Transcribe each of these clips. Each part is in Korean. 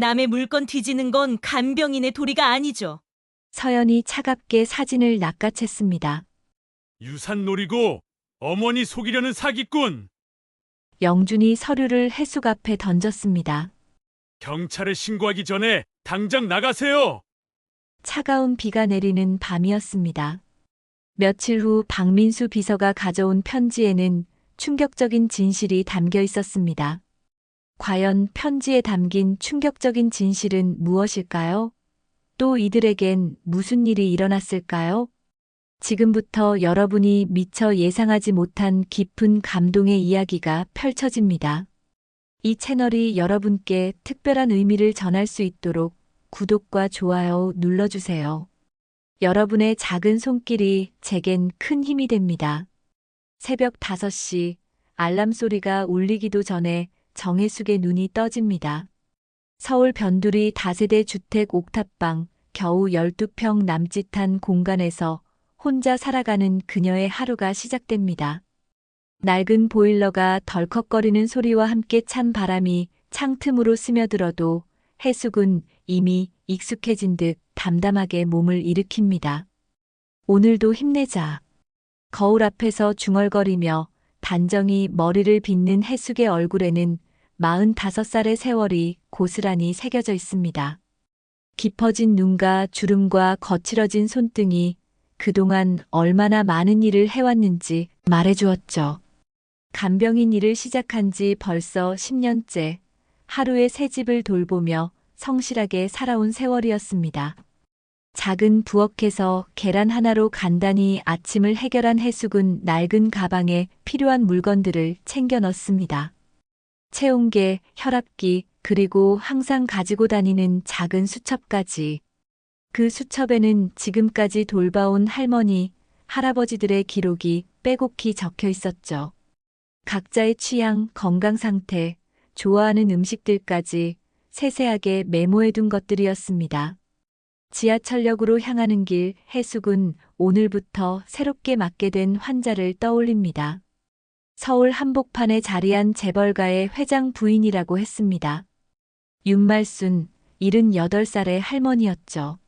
남의 물건 뒤지는 건 간병인의 도리가 아니죠. 서연이 차갑게 사진을 낚아챘습니다. 유산놀이고 어머니 속이려는 사기꾼. 영준이 서류를 해숙 앞에 던졌습니다. 경찰에 신고하기 전에 당장 나가세요. 차가운 비가 내리는 밤이었습니다. 며칠 후 박민수 비서가 가져온 편지에는 충격적인 진실이 담겨 있었습니다. 과연 편지에 담긴 충격적인 진실은 무엇일까요? 또 이들에겐 무슨 일이 일어났을까요? 지금부터 여러분이 미처 예상하지 못한 깊은 감동의 이야기가 펼쳐집니다. 이 채널이 여러분께 특별한 의미를 전할 수 있도록 구독과 좋아요 눌러주세요. 여러분의 작은 손길이 제겐 큰 힘이 됩니다. 새벽 5시 알람 소리가 울리기도 전에 정혜숙의 눈이 떠집니다. 서울 변두리 다세대 주택 옥탑방 겨우 12평 남짓한 공간에서 혼자 살아가는 그녀의 하루가 시작됩니다. 낡은 보일러가 덜컥거리는 소리와 함께 찬 바람이 창틈으로 스며들어도 해숙은 이미 익숙해진 듯 담담하게 몸을 일으킵니다. 오늘도 힘내자. 거울 앞에서 중얼거리며 단정히 머리를 빗는 해숙의 얼굴에는 45살의 세월이 고스란히 새겨져 있습니다. 깊어진 눈과 주름과 거칠어진 손등이 그동안 얼마나 많은 일을 해왔는지 말해주었죠. 간병인 일을 시작한 지 벌써 10년째 하루에 새 집을 돌보며 성실하게 살아온 세월이었습니다. 작은 부엌에서 계란 하나로 간단히 아침을 해결한 해숙은 낡은 가방에 필요한 물건들을 챙겨 넣습니다. 체온계, 혈압기, 그리고 항상 가지고 다니는 작은 수첩까지. 그 수첩에는 지금까지 돌봐온 할머니, 할아버지들의 기록이 빼곡히 적혀 있었죠. 각자의 취향, 건강 상태, 좋아하는 음식들까지 세세하게 메모해둔 것들이었습니다. 지하철역으로 향하는 길 해숙은 오늘부터 새롭게 맡게 된 환자를 떠올립니다. 서울 한복판에 자리한 재벌가의 회장 부인이라고 했습니다. 윤말순, 78살의 할머니였죠.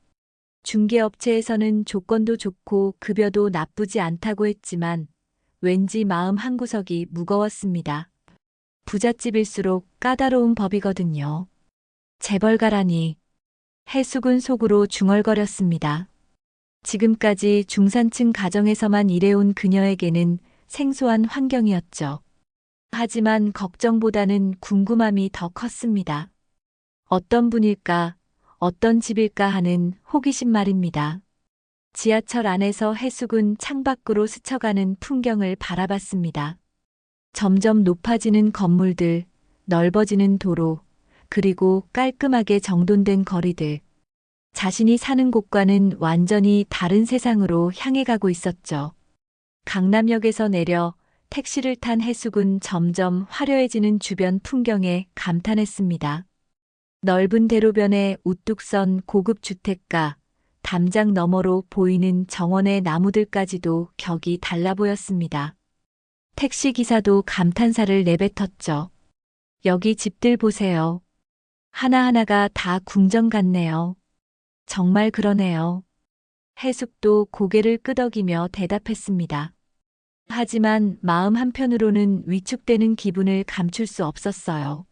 중개업체에서는 조건도 좋고 급여도 나쁘지 않다고 했지만 왠지 마음 한구석이 무거웠습니다. 부잣집일수록 까다로운 법이거든요. 재벌가라니. 해숙은 속으로 중얼거렸습니다. 지금까지 중산층 가정에서만 일해온 그녀에게는 생소한 환경이었죠. 하지만 걱정보다는 궁금함이 더 컸습니다. 어떤 분일까, 어떤 집일까 하는 호기심 말입니다. 지하철 안에서 해숙은 창밖으로 스쳐가는 풍경을 바라봤습니다. 점점 높아지는 건물들, 넓어지는 도로, 그리고 깔끔하게 정돈된 거리들. 자신이 사는 곳과는 완전히 다른 세상으로 향해 가고 있었죠. 강남역에서 내려 택시를 탄 해숙은 점점 화려해지는 주변 풍경에 감탄했습니다. 넓은 대로변에 우뚝 선 고급 주택가, 담장 너머로 보이는 정원의 나무들까지도 격이 달라 보였습니다. 택시기사도 감탄사를 내뱉었죠. 여기 집들 보세요. 하나하나가 다 궁전 같네요. 정말 그러네요. 해숙도 고개를 끄덕이며 대답했습니다. 하지만 마음 한편으로는 위축되는 기분을 감출 수 없었어요.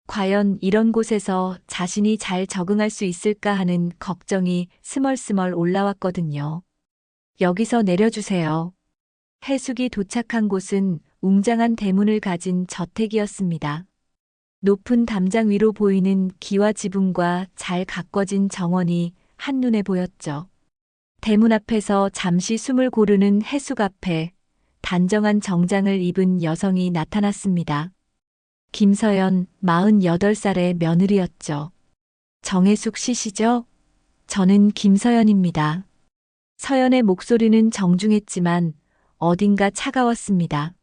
과연 이런 곳에서 자신이 잘 적응할 수 있을까 하는 걱정이 스멀스멀 올라왔거든요. 여기서 내려주세요. 해숙이 도착한 곳은 웅장한 대문을 가진 저택이었습니다. 높은 담장 위로 보이는 기와 지붕과 잘 가꿔진 정원이 한눈에 보였죠. 대문 앞에서 잠시 숨을 고르는 해숙 앞에 단정한 정장을 입은 여성이 나타났습니다. 김서연, 48살의 며느리였죠. 정혜숙 씨시죠? 저는 김서연입니다. 서연의 목소리는 정중했지만 어딘가 차가웠습니다.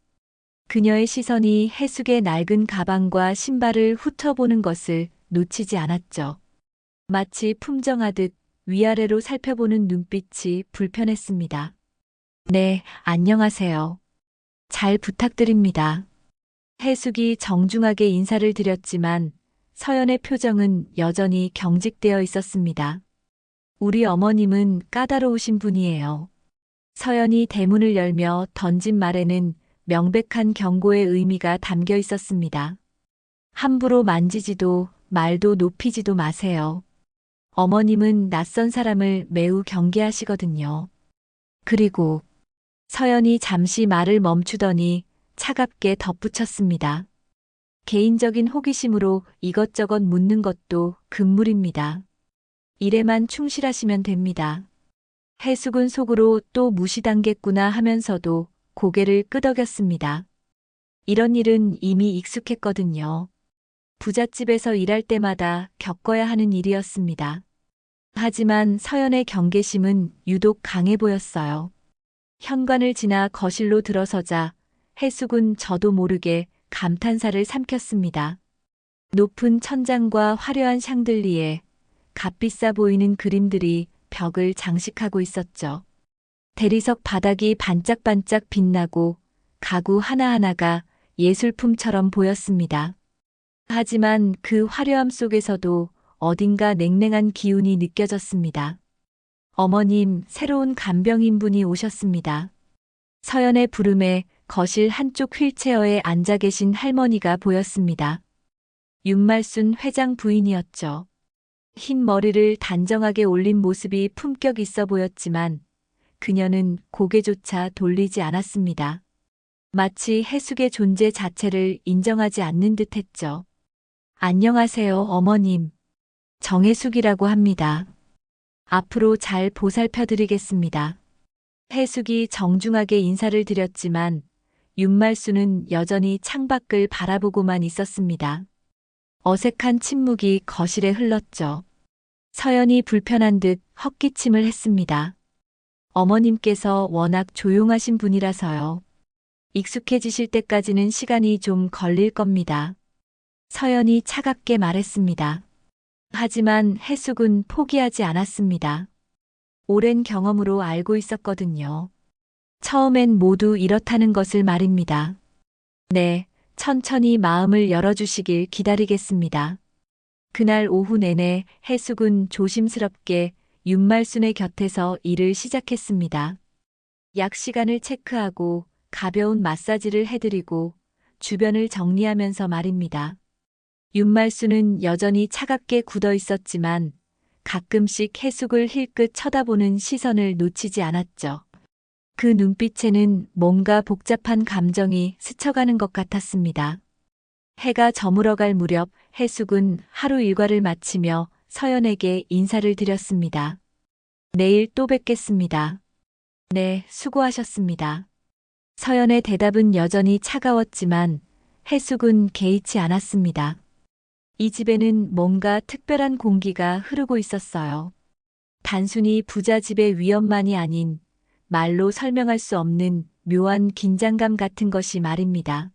그녀의 시선이 해숙의 낡은 가방과 신발을 훑어보는 것을 놓치지 않았죠. 마치 품정하듯 위아래로 살펴보는 눈빛이 불편했습니다. 네, 안녕하세요. 잘 부탁드립니다. 해숙이 정중하게 인사를 드렸지만 서연의 표정은 여전히 경직되어 있었습니다. 우리 어머님은 까다로우신 분이에요. 서연이 대문을 열며 던진 말에는 명백한 경고의 의미가 담겨 있었습니다. 함부로 만지지도 말도 높이지도 마세요. 어머님은 낯선 사람을 매우 경계하시거든요. 그리고 서연이 잠시 말을 멈추더니 차갑게 덧붙였습니다. 개인적인 호기심으로 이것저것 묻는 것도 금물입니다. 일에만 충실하시면 됩니다. 해숙은 속으로 또 무시당겠구나 하면서도 고개를 끄덕였습니다. 이런 일은 이미 익숙했거든요. 부잣집에서 일할 때마다 겪어야 하는 일이었습니다. 하지만 서연의 경계심은 유독 강해 보였어요. 현관을 지나 거실로 들어서자 해숙은 저도 모르게 감탄사를 삼켰습니다. 높은 천장과 화려한 샹들리에 값비싸 보이는 그림들이 벽을 장식하고 있었죠. 대리석 바닥이 반짝반짝 빛나고 가구 하나하나가 예술품처럼 보였습니다. 하지만 그 화려함 속에서도 어딘가 냉랭한 기운이 느껴졌습니다. 어머님, 새로운 간병인분이 오셨습니다. 서연의 부름에 거실 한쪽 휠체어에 앉아 계신 할머니가 보였습니다. 윤말순 회장 부인이었죠. 흰 머리를 단정하게 올린 모습이 품격 있어 보였지만 그녀는 고개조차 돌리지 않았습니다. 마치 해숙의 존재 자체를 인정하지 않는 듯 했죠. 안녕하세요, 어머님. 정혜숙이라고 합니다. 앞으로 잘 보살펴 드리겠습니다. 해숙이 정중하게 인사를 드렸지만 윤말순은 여전히 창밖을 바라보고만 있었습니다. 어색한 침묵이 거실에 흘렀죠. 서연이 불편한 듯 헛기침을 했습니다. 어머님께서 워낙 조용하신 분이라서요. 익숙해지실 때까지는 시간이 좀 걸릴 겁니다. 서연이 차갑게 말했습니다. 하지만 해숙은 포기하지 않았습니다. 오랜 경험으로 알고 있었거든요. 처음엔 모두 이렇다는 것을 말입니다. 네, 천천히 마음을 열어주시길 기다리겠습니다. 그날 오후 내내 해숙은 조심스럽게 윤말순의 곁에서 일을 시작했습니다. 약 시간을 체크하고 가벼운 마사지를 해드리고 주변을 정리하면서 말입니다. 윤말순은 여전히 차갑게 굳어 있었지만 가끔씩 해숙을 힐끗 쳐다보는 시선을 놓치지 않았죠. 그 눈빛에는 뭔가 복잡한 감정이 스쳐가는 것 같았습니다. 해가 저물어갈 무렵 해숙은 하루 일과를 마치며 서연에게 인사를 드렸습니다. 내일 또 뵙겠습니다. 네, 수고하셨습니다. 서연의 대답은 여전히 차가웠지만 해숙은 개의치 않았습니다. 이 집에는 뭔가 특별한 공기가 흐르고 있었어요. 단순히 부잣집의 위엄만이 아닌 말로 설명할 수 없는 묘한 긴장감 같은 것이 말입니다.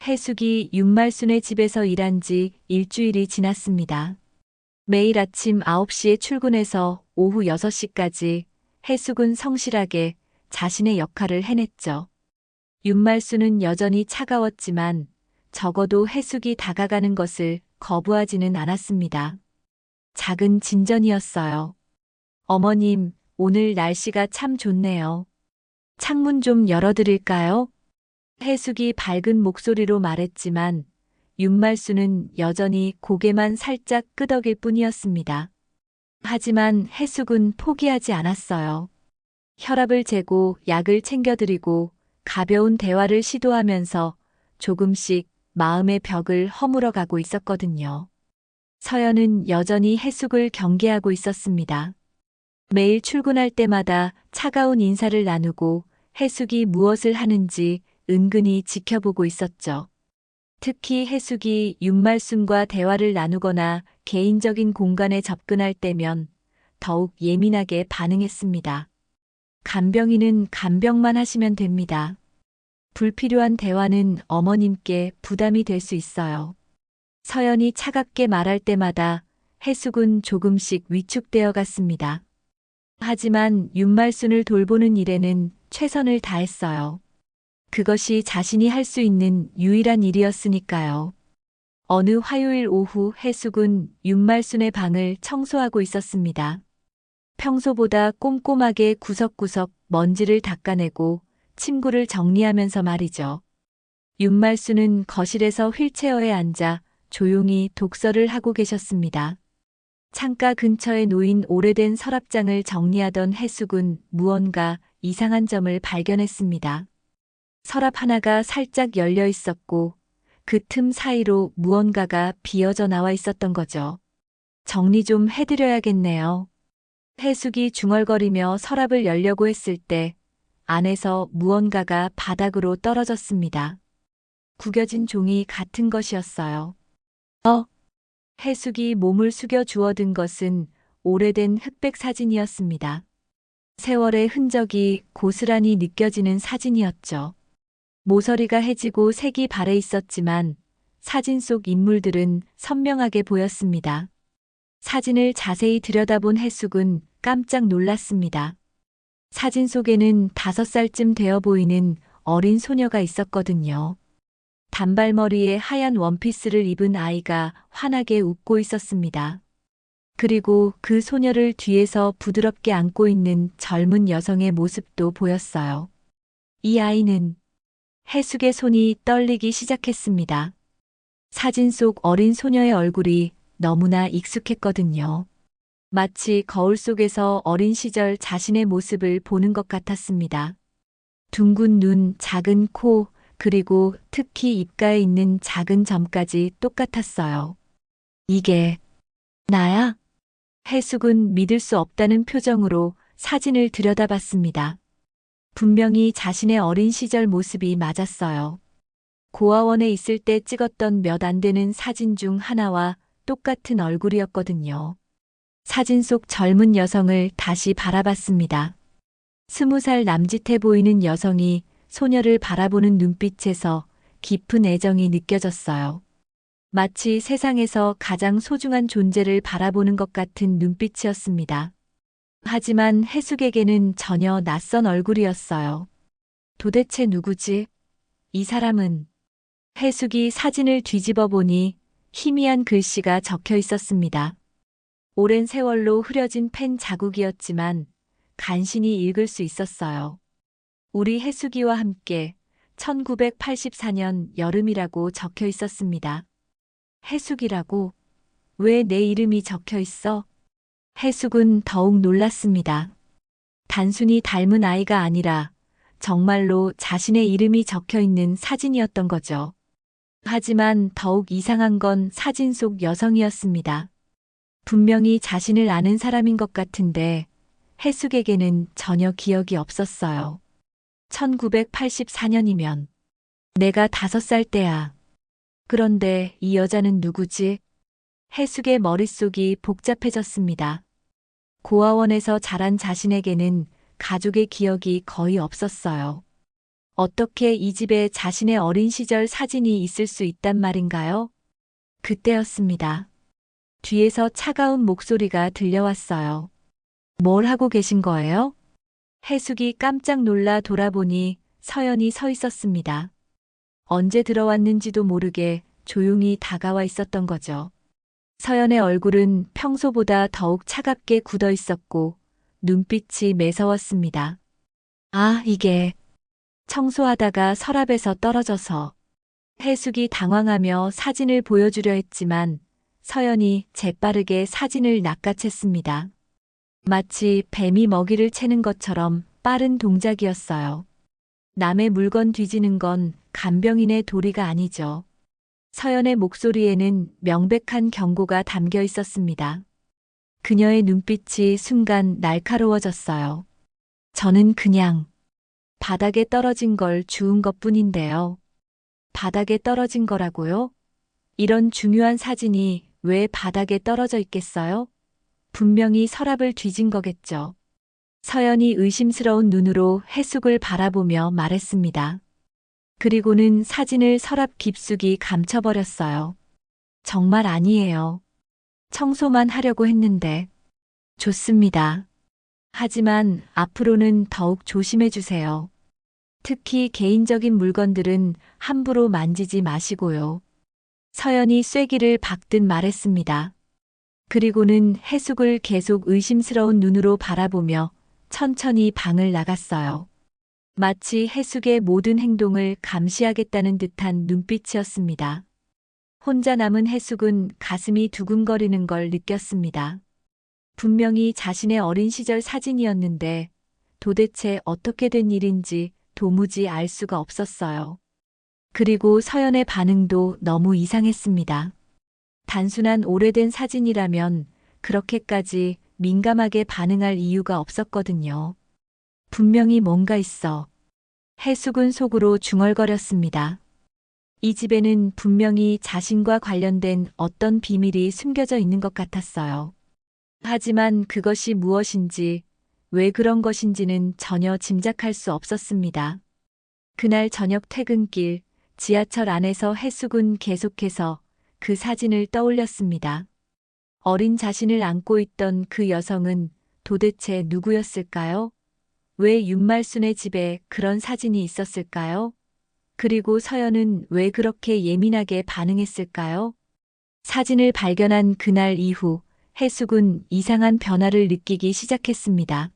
해숙이 윤말순의 집에서 일한 지 일주일이 지났습니다. 매일 아침 9시에 출근해서 오후 6시까지 해숙은 성실하게 자신의 역할을 해냈죠. 윤말순은 여전히 차가웠지만 적어도 해숙이 다가가는 것을 거부하지는 않았습니다. 작은 진전이었어요. 어머님, 오늘 날씨가 참 좋네요. 창문 좀 열어드릴까요? 해숙이 밝은 목소리로 말했지만 윤말순은 여전히 고개만 살짝 끄덕일 뿐이었습니다. 하지만 해숙은 포기하지 않았어요. 혈압을 재고 약을 챙겨드리고 가벼운 대화를 시도하면서 조금씩 마음의 벽을 허물어 가고 있었거든요. 서연은 여전히 해숙을 경계하고 있었습니다. 매일 출근할 때마다 차가운 인사를 나누고 해숙이 무엇을 하는지 은근히 지켜보고 있었죠. 특히 해숙이 윤말순과 대화를 나누거나 개인적인 공간에 접근할 때면 더욱 예민하게 반응했습니다. 간병인은 간병만 하시면 됩니다. 불필요한 대화는 어머님께 부담이 될 수 있어요. 서연이 차갑게 말할 때마다 해숙은 조금씩 위축되어 갔습니다. 하지만 윤말순을 돌보는 일에는 최선을 다했어요. 그것이 자신이 할 수 있는 유일한 일이었으니까요. 어느 화요일 오후 해숙은 윤말순의 방을 청소하고 있었습니다. 평소보다 꼼꼼하게 구석구석 먼지를 닦아내고 침구를 정리하면서 말이죠. 윤말순은 거실에서 휠체어에 앉아 조용히 독서를 하고 계셨습니다. 창가 근처에 놓인 오래된 서랍장을 정리하던 해숙은 무언가 이상한 점을 발견했습니다. 서랍 하나가 살짝 열려 있었고 그 틈 사이로 무언가가 비어져 나와 있었던 거죠. 정리 좀 해드려야겠네요. 해숙이 중얼거리며 서랍을 열려고 했을 때 안에서 무언가가 바닥으로 떨어졌습니다. 구겨진 종이 같은 것이었어요. 해숙이 몸을 숙여 주워든 것은 오래된 흑백 사진이었습니다. 세월의 흔적이 고스란히 느껴지는 사진이었죠. 모서리가 해지고 색이 바래 있었지만 사진 속 인물들은 선명하게 보였습니다. 사진을 자세히 들여다본 해숙은 깜짝 놀랐습니다. 사진 속에는 5살쯤 되어 보이는 어린 소녀가 있었거든요. 단발머리에 하얀 원피스를 입은 아이가 환하게 웃고 있었습니다. 그리고 그 소녀를 뒤에서 부드럽게 안고 있는 젊은 여성의 모습도 보였어요. 이 아이는 해숙의 손이 떨리기 시작했습니다. 사진 속 어린 소녀의 얼굴이 너무나 익숙했거든요. 마치 거울 속에서 어린 시절 자신의 모습을 보는 것 같았습니다. 둥근 눈, 작은 코, 그리고 특히 입가에 있는 작은 점까지 똑같았어요. 이게 나야? 해숙은 믿을 수 없다는 표정으로 사진을 들여다봤습니다. 분명히 자신의 어린 시절 모습이 맞았어요. 고아원에 있을 때 찍었던 몇 안 되는 사진 중 하나와 똑같은 얼굴이었거든요. 사진 속 젊은 여성을 다시 바라봤습니다. 20살 남짓해 보이는 여성이 소녀를 바라보는 눈빛에서 깊은 애정이 느껴졌어요. 마치 세상에서 가장 소중한 존재를 바라보는 것 같은 눈빛이었습니다. 하지만 해숙에게는 전혀 낯선 얼굴이었어요. 도대체 누구지? 이 사람은? 해숙이 사진을 뒤집어 보니 희미한 글씨가 적혀 있었습니다. 오랜 세월로 흐려진 펜 자국이었지만 간신히 읽을 수 있었어요. 우리 해숙이와 함께 1984년 여름이라고 적혀 있었습니다. 해숙이라고? 왜 내 이름이 적혀 있어? 해숙은 더욱 놀랐습니다. 단순히 닮은 아이가 아니라 정말로 자신의 이름이 적혀 있는 사진이었던 거죠. 하지만 더욱 이상한 건 사진 속 여성이었습니다. 분명히 자신을 아는 사람인 것 같은데 해숙에게는 전혀 기억이 없었어요. 1984년이면 내가 5살 때야. 그런데 이 여자는 누구지? 해숙의 머릿속이 복잡해졌습니다. 고아원에서 자란 자신에게는 가족의 기억이 거의 없었어요. 어떻게 이 집에 자신의 어린 시절 사진이 있을 수 있단 말인가요? 그때였습니다. 뒤에서 차가운 목소리가 들려왔어요. 뭘 하고 계신 거예요? 해숙이 깜짝 놀라 돌아보니 서연이 서 있었습니다. 언제 들어왔는지도 모르게 조용히 다가와 있었던 거죠. 서연의 얼굴은 평소보다 더욱 차갑게 굳어 있었고 눈빛이 매서웠습니다. 아, 이게 청소하다가 서랍에서 떨어져서. 해숙이 당황하며 사진을 보여주려 했지만 서연이 재빠르게 사진을 낚아챘습니다. 마치 뱀이 먹이를 채는 것처럼 빠른 동작이었어요. 남의 물건 뒤지는 건 간병인의 도리가 아니죠. 서연의 목소리에는 명백한 경고가 담겨 있었습니다. 그녀의 눈빛이 순간 날카로워졌어요. 저는 그냥 바닥에 떨어진 걸 주운 것뿐인데요. 바닥에 떨어진 거라고요? 이런 중요한 사진이 왜 바닥에 떨어져 있겠어요? 분명히 서랍을 뒤진 거겠죠. 서연이 의심스러운 눈으로 해숙을 바라보며 말했습니다. 그리고는 사진을 서랍 깊숙이 감춰버렸어요. 정말 아니에요. 청소만 하려고 했는데. 좋습니다. 하지만 앞으로는 더욱 조심해 주세요. 특히 개인적인 물건들은 함부로 만지지 마시고요. 서연이 쐐기를 박듯 말했습니다. 그리고는 해숙을 계속 의심스러운 눈으로 바라보며 천천히 방을 나갔어요. 마치 해숙의 모든 행동을 감시하겠다는 듯한 눈빛이었습니다. 혼자 남은 해숙은 가슴이 두근거리는 걸 느꼈습니다. 분명히 자신의 어린 시절 사진이었는데 도대체 어떻게 된 일인지 도무지 알 수가 없었어요. 그리고 서연의 반응도 너무 이상했습니다. 단순한 오래된 사진이라면 그렇게까지 민감하게 반응할 이유가 없었거든요. 분명히 뭔가 있어. 해숙은 속으로 중얼거렸습니다. 이 집에는 분명히 자신과 관련된 어떤 비밀이 숨겨져 있는 것 같았어요. 하지만 그것이 무엇인지, 왜 그런 것인지는 전혀 짐작할 수 없었습니다. 그날 저녁 퇴근길, 지하철 안에서 해숙은 계속해서 그 사진을 떠올렸습니다. 어린 자신을 안고 있던 그 여성은 도대체 누구였을까요? 왜 윤말순의 집에 그런 사진이 있었을까요? 그리고 서연은 왜 그렇게 예민하게 반응했을까요? 사진을 발견한 그날 이후 해숙은 이상한 변화를 느끼기 시작했습니다.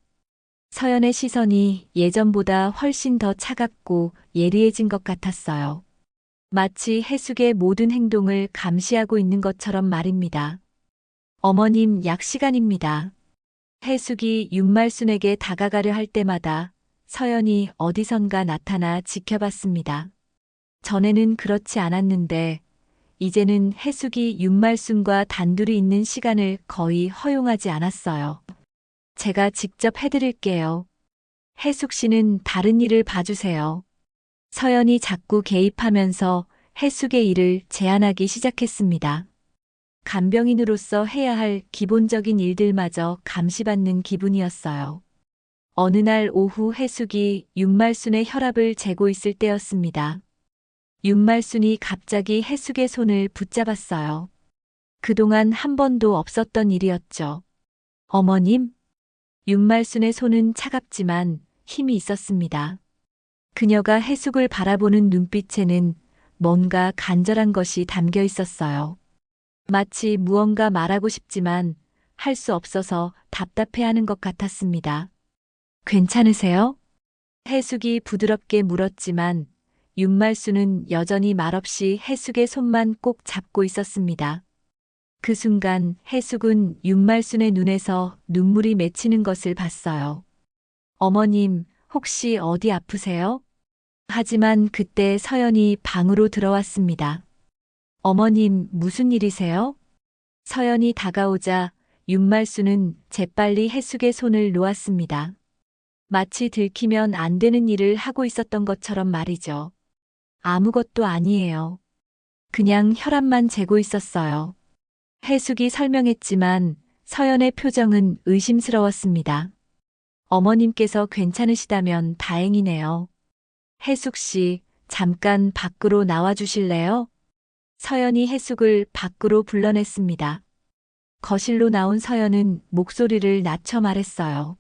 서연의 시선이 예전보다 훨씬 더 차갑고 예리해진 것 같았어요. 마치 해숙의 모든 행동을 감시하고 있는 것처럼 말입니다. 어머님, 약 시간입니다. 해숙이 윤말순에게 다가가려 할 때마다 서연이 어디선가 나타나 지켜봤습니다. 전에는 그렇지 않았는데 이제는 해숙이 윤말순과 단둘이 있는 시간을 거의 허용하지 않았어요. 제가 직접 해드릴게요. 해숙 씨는 다른 일을 봐주세요. 서연이 자꾸 개입하면서 해숙의 일을 제한하기 시작했습니다. 간병인으로서 해야 할 기본적인 일들마저 감시받는 기분이었어요. 어느 날 오후 해숙이 윤말순의 혈압을 재고 있을 때였습니다. 윤말순이 갑자기 해숙의 손을 붙잡았어요. 그동안 한 번도 없었던 일이었죠. 어머님? 윤말순의 손은 차갑지만 힘이 있었습니다. 그녀가 해숙을 바라보는 눈빛에는 뭔가 간절한 것이 담겨 있었어요. 마치 무언가 말하고 싶지만 할 수 없어서 답답해하는 것 같았습니다. 괜찮으세요? 해숙이 부드럽게 물었지만 윤말순은 여전히 말없이 해숙의 손만 꼭 잡고 있었습니다. 그 순간 해숙은 윤말순의 눈에서 눈물이 맺히는 것을 봤어요. 어머님, 혹시 어디 아프세요? 하지만 그때 서연이 방으로 들어왔습니다. 어머님, 무슨 일이세요? 서연이 다가오자 윤말순은 재빨리 해숙의 손을 놓았습니다. 마치 들키면 안 되는 일을 하고 있었던 것처럼 말이죠. 아무것도 아니에요. 그냥 혈압만 재고 있었어요. 해숙이 설명했지만 서연의 표정은 의심스러웠습니다. 어머님께서 괜찮으시다면 다행이네요. 해숙 씨, 잠깐 밖으로 나와 주실래요? 서연이 해숙을 밖으로 불러냈습니다. 거실로 나온 서연은 목소리를 낮춰 말했어요.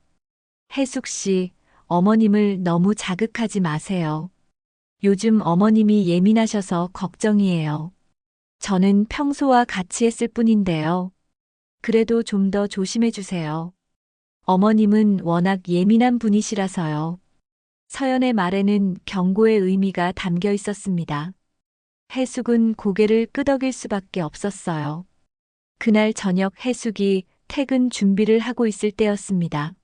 해숙 씨, 어머님을 너무 자극하지 마세요. 요즘 어머님이 예민하셔서 걱정이에요. 저는 평소와 같이 했을 뿐인데요. 그래도 좀 더 조심해 주세요. 어머님은 워낙 예민한 분이시라서요. 서연의 말에는 경고의 의미가 담겨 있었습니다. 해숙은 고개를 끄덕일 수밖에 없었어요. 그날 저녁 해숙이 퇴근 준비를 하고 있을 때였습니다.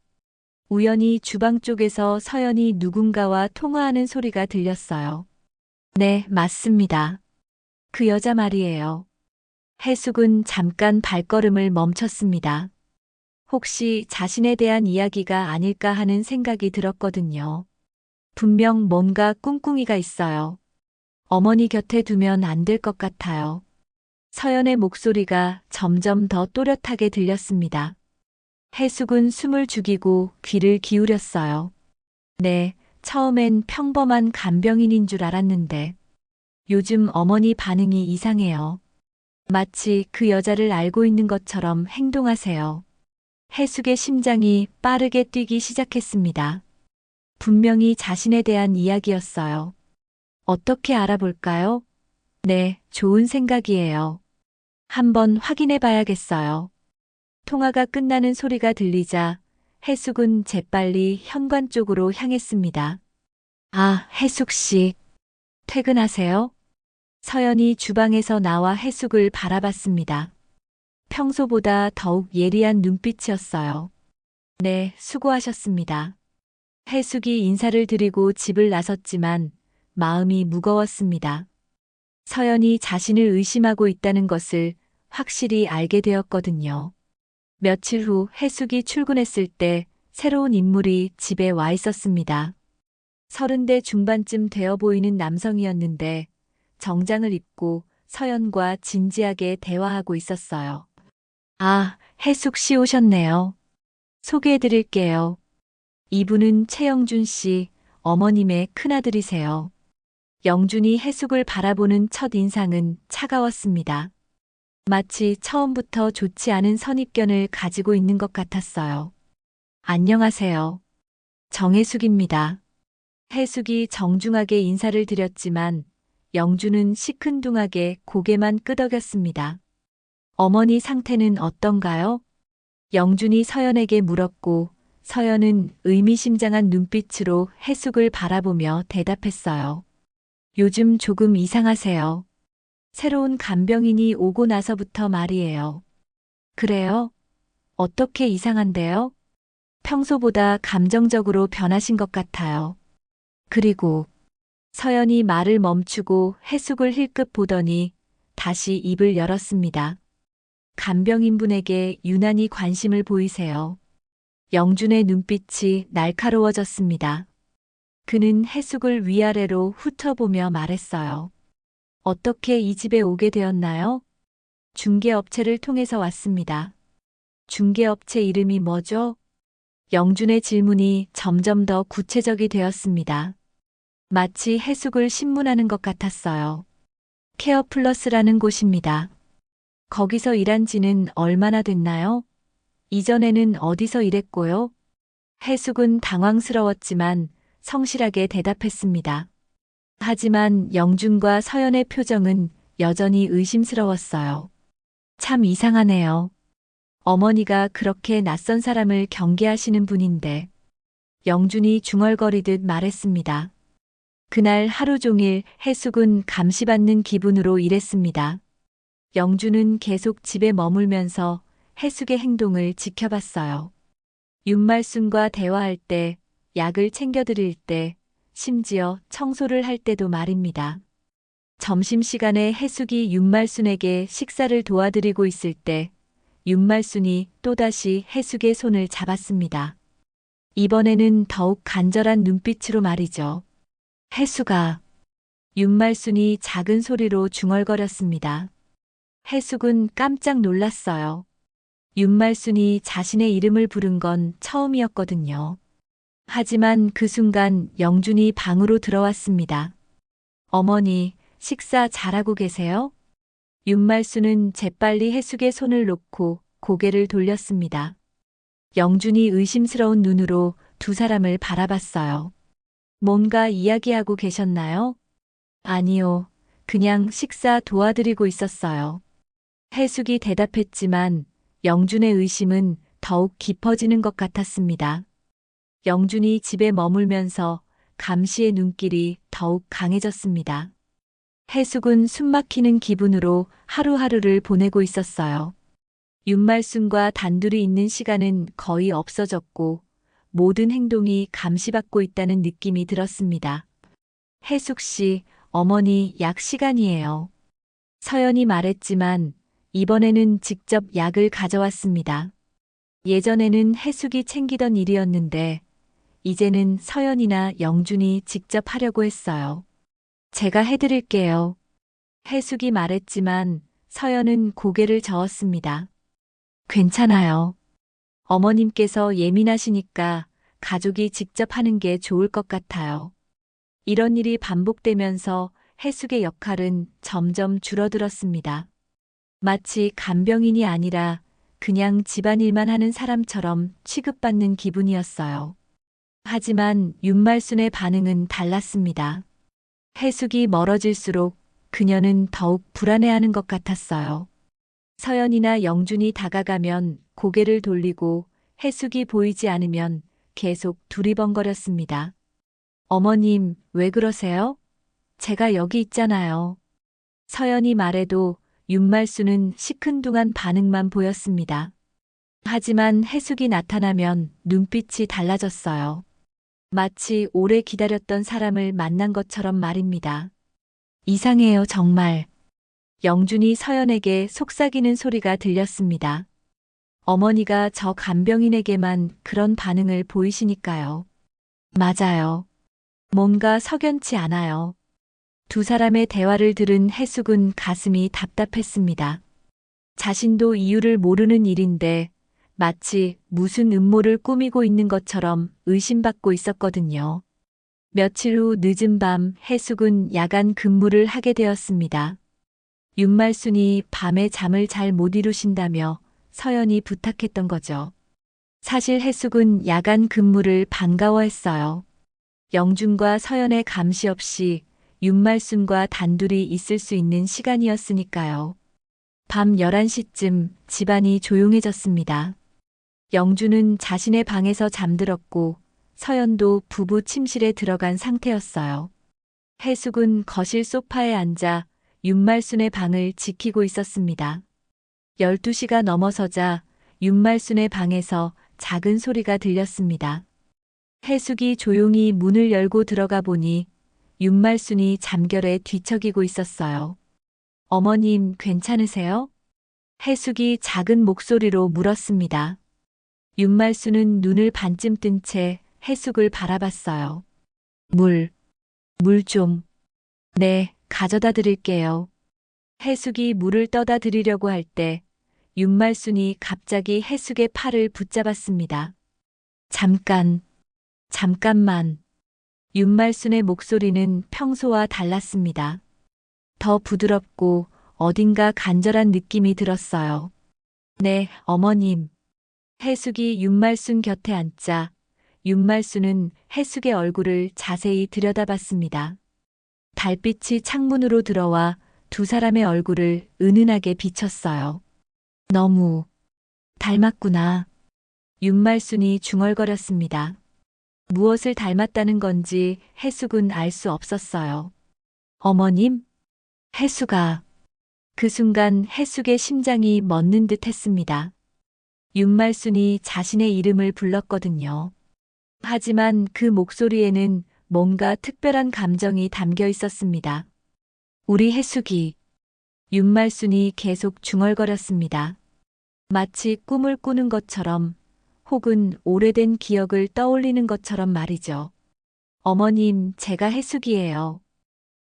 우연히 주방 쪽에서 서연이 누군가와 통화하는 소리가 들렸어요. 네, 맞습니다. 그 여자 말이에요. 해숙은 잠깐 발걸음을 멈췄습니다. 혹시 자신에 대한 이야기가 아닐까 하는 생각이 들었거든요. 분명 뭔가 꿍꿍이가 있어요. 어머니 곁에 두면 안 될 것 같아요. 서연의 목소리가 점점 더 또렷하게 들렸습니다. 해숙은 숨을 죽이고 귀를 기울였어요. 네, 처음엔 평범한 간병인인 줄 알았는데 요즘 어머니 반응이 이상해요. 마치 그 여자를 알고 있는 것처럼 행동하세요. 해숙의 심장이 빠르게 뛰기 시작했습니다. 분명히 자신에 대한 이야기였어요. 어떻게 알아볼까요? 네, 좋은 생각이에요. 한번 확인해 봐야겠어요. 통화가 끝나는 소리가 들리자 해숙은 재빨리 현관 쪽으로 향했습니다. 아, 해숙 씨. 퇴근하세요? 서연이 주방에서 나와 해숙을 바라봤습니다. 평소보다 더욱 예리한 눈빛이었어요. 네, 수고하셨습니다. 해숙이 인사를 드리고 집을 나섰지만 마음이 무거웠습니다. 서연이 자신을 의심하고 있다는 것을 확실히 알게 되었거든요. 며칠 후 해숙이 출근했을 때 새로운 인물이 집에 와 있었습니다. 30대 중반쯤 되어 보이는 남성이었는데 정장을 입고 서연과 진지하게 대화하고 있었어요. 아, 해숙 씨 오셨네요. 소개해 드릴게요. 이분은 최영준 씨, 어머님의 큰아들이세요. 영준이 해숙을 바라보는 첫 인상은 차가웠습니다. 마치 처음부터 좋지 않은 선입견을 가지고 있는 것 같았어요. 안녕하세요. 정혜숙입니다. 해숙이 정중하게 인사를 드렸지만 영준은 시큰둥하게 고개만 끄덕였습니다. 어머니 상태는 어떤가요? 영준이 서연에게 물었고 서연은 의미심장한 눈빛으로 해숙을 바라보며 대답했어요. 요즘 조금 이상하세요. 새로운 간병인이 오고 나서부터 말이에요. 그래요? 어떻게 이상한데요? 평소보다 감정적으로 변하신 것 같아요. 그리고 서연이 말을 멈추고 해숙을 힐끗 보더니 다시 입을 열었습니다. 간병인분에게 유난히 관심을 보이세요. 영준의 눈빛이 날카로워졌습니다. 그는 해숙을 위아래로 훑어보며 말했어요. 어떻게 이 집에 오게 되었나요? 중개업체를 통해서 왔습니다. 중개업체 이름이 뭐죠? 영준의 질문이 점점 더 구체적이 되었습니다. 마치 해숙을 신문하는 것 같았어요. 케어플러스라는 곳입니다. 거기서 일한 지는 얼마나 됐나요? 이전에는 어디서 일했고요? 해숙은 당황스러웠지만 성실하게 대답했습니다. 하지만 영준과 서연의 표정은 여전히 의심스러웠어요. 참 이상하네요. 어머니가 그렇게 낯선 사람을 경계하시는 분인데 영준이 중얼거리듯 말했습니다. 그날 하루 종일 해숙은 감시받는 기분으로 일했습니다. 영준은 계속 집에 머물면서 해숙의 행동을 지켜봤어요. 윤말순과 대화할 때, 약을 챙겨드릴 때, 심지어 청소를 할 때도 말입니다. 점심시간에 해숙이 윤말순에게 식사를 도와드리고 있을 때 윤말순이 또다시 해숙의 손을 잡았습니다. 이번에는 더욱 간절한 눈빛으로 말이죠. 해숙아. 윤말순이 작은 소리로 중얼거렸습니다. 해숙은 깜짝 놀랐어요. 윤말순이 자신의 이름을 부른 건 처음이었거든요. 하지만 그 순간 영준이 방으로 들어왔습니다. 어머니, 식사 잘하고 계세요? 윤말순은 재빨리 해숙의 손을 놓고 고개를 돌렸습니다. 영준이 의심스러운 눈으로 두 사람을 바라봤어요. 뭔가 이야기하고 계셨나요? 아니요, 그냥 식사 도와드리고 있었어요. 해숙이 대답했지만 영준의 의심은 더욱 깊어지는 것 같았습니다. 영준이 집에 머물면서 감시의 눈길이 더욱 강해졌습니다. 해숙은 숨막히는 기분으로 하루하루를 보내고 있었어요. 윤말순과 단둘이 있는 시간은 거의 없어졌고 모든 행동이 감시받고 있다는 느낌이 들었습니다. 해숙 씨, 어머니 약 시간이에요. 서연이 말했지만 이번에는 직접 약을 가져왔습니다. 예전에는 해숙이 챙기던 일이었는데 이제는 서연이나 영준이 직접 하려고 했어요. 제가 해드릴게요. 해숙이 말했지만 서연은 고개를 저었습니다. 괜찮아요. 어머님께서 예민하시니까 가족이 직접 하는 게 좋을 것 같아요. 이런 일이 반복되면서 해숙의 역할은 점점 줄어들었습니다. 마치 간병인이 아니라 그냥 집안일만 하는 사람처럼 취급받는 기분이었어요. 하지만 윤말순의 반응은 달랐습니다. 해숙이 멀어질수록 그녀는 더욱 불안해하는 것 같았어요. 서연이나 영준이 다가가면 고개를 돌리고 해숙이 보이지 않으면 계속 두리번거렸습니다. 어머님, 왜 그러세요? 제가 여기 있잖아요. 서연이 말해도 윤말수는 시큰둥한 반응만 보였습니다. 하지만 해숙이 나타나면 눈빛이 달라졌어요. 마치 오래 기다렸던 사람을 만난 것처럼 말입니다. 이상해요, 정말. 영준이 서연에게 속삭이는 소리가 들렸습니다. 어머니가 저 간병인에게만 그런 반응을 보이시니까요. 맞아요. 뭔가 석연치 않아요. 두 사람의 대화를 들은 해숙은 가슴이 답답했습니다. 자신도 이유를 모르는 일인데 마치 무슨 음모를 꾸미고 있는 것처럼 의심받고 있었거든요. 며칠 후 늦은 밤 해숙은 야간 근무를 하게 되었습니다. 윤말순이 밤에 잠을 잘 못 이루신다며 서연이 부탁했던 거죠. 사실 해숙은 야간 근무를 반가워했어요. 영준과 서연의 감시 없이 윤말순과 단둘이 있을 수 있는 시간이었으니까요. 밤 11시쯤 집안이 조용해졌습니다. 영준은 자신의 방에서 잠들었고 서연도 부부 침실에 들어간 상태였어요. 해숙은 거실 소파에 앉아 윤말순의 방을 지키고 있었습니다. 12시가 넘어서자 윤말순의 방에서 작은 소리가 들렸습니다. 해숙이 조용히 문을 열고 들어가 보니 윤말순이 잠결에 뒤척이고 있었어요. 어머님, 괜찮으세요? 해숙이 작은 목소리로 물었습니다. 윤말순은 눈을 반쯤 뜬 채 해숙을 바라봤어요. 물 좀. 네, 가져다 드릴게요. 해숙이 물을 떠다 드리려고 할 때 윤말순이 갑자기 해숙의 팔을 붙잡았습니다. 잠깐만. 윤말순의 목소리는 평소와 달랐습니다. 더 부드럽고 어딘가 간절한 느낌이 들었어요. 네, 어머님. 해숙이 윤말순 곁에 앉자 윤말순은 해숙의 얼굴을 자세히 들여다봤습니다. 달빛이 창문으로 들어와 두 사람의 얼굴을 은은하게 비쳤어요. 너무 닮았구나. 윤말순이 중얼거렸습니다. 무엇을 닮았다는 건지 해숙은 알 수 없었어요. 어머님? 해숙아. 그 순간 해숙의 심장이 멎는 듯 했습니다. 윤말순이 자신의 이름을 불렀거든요. 하지만 그 목소리에는 뭔가 특별한 감정이 담겨 있었습니다. 우리 해숙이. 윤말순이 계속 중얼거렸습니다. 마치 꿈을 꾸는 것처럼 혹은 오래된 기억을 떠올리는 것처럼 말이죠. 어머님, 제가 해숙이에요.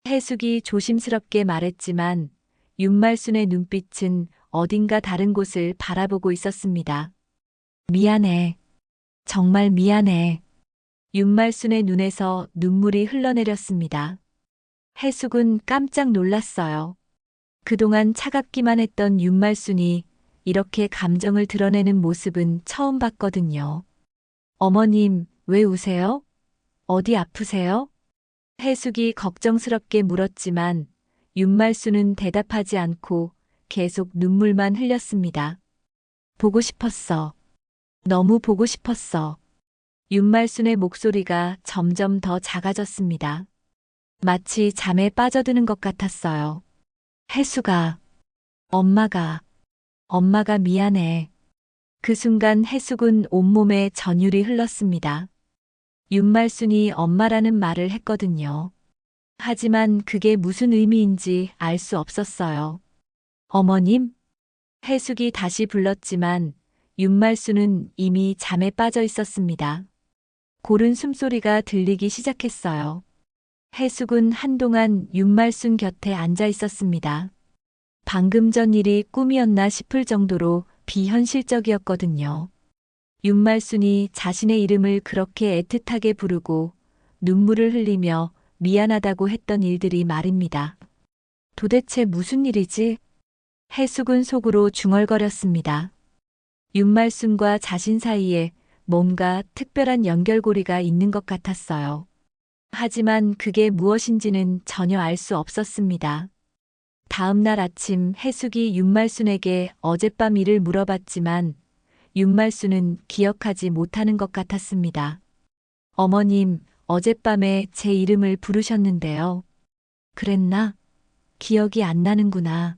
해숙이 조심스럽게 말했지만 윤말순의 눈빛은 어딘가 다른 곳을 바라보고 있었습니다. 미안해. 정말 미안해. 윤말순의 눈에서 눈물이 흘러내렸습니다. 해숙은 깜짝 놀랐어요. 그동안 차갑기만 했던 윤말순이 이렇게 감정을 드러내는 모습은 처음 봤거든요. 어머님, 왜 우세요? 어디 아프세요? 해숙이 걱정스럽게 물었지만 윤말순은 대답하지 않고 계속 눈물만 흘렸습니다. 보고 싶었어. 너무 보고 싶었어. 윤말순의 목소리가 점점 더 작아졌습니다. 마치 잠에 빠져드는 것 같았어요. 해숙아, 엄마가 미안해. 그 순간 해숙은 온몸에 전율이 흘렀습니다. 윤말순이 엄마라는 말을 했거든요. 하지만 그게 무슨 의미인지 알 수 없었어요. 어머님? 해숙이 다시 불렀지만 윤말순은 이미 잠에 빠져 있었습니다. 고른 숨소리가 들리기 시작했어요. 해숙은 한동안 윤말순 곁에 앉아 있었습니다. 방금 전 일이 꿈이었나 싶을 정도로 비현실적이었거든요. 윤말순이 자신의 이름을 그렇게 애틋하게 부르고 눈물을 흘리며 미안하다고 했던 일들이 말입니다. 도대체 무슨 일이지? 해숙은 속으로 중얼거렸습니다. 윤말순과 자신 사이에 뭔가 특별한 연결고리가 있는 것 같았어요. 하지만 그게 무엇인지는 전혀 알 수 없었습니다. 다음 날 아침 해숙이 윤말순에게 어젯밤 일을 물어봤지만 윤말순은 기억하지 못하는 것 같았습니다. 어머님, 어젯밤에 제 이름을 부르셨는데요. 그랬나? 기억이 안 나는구나.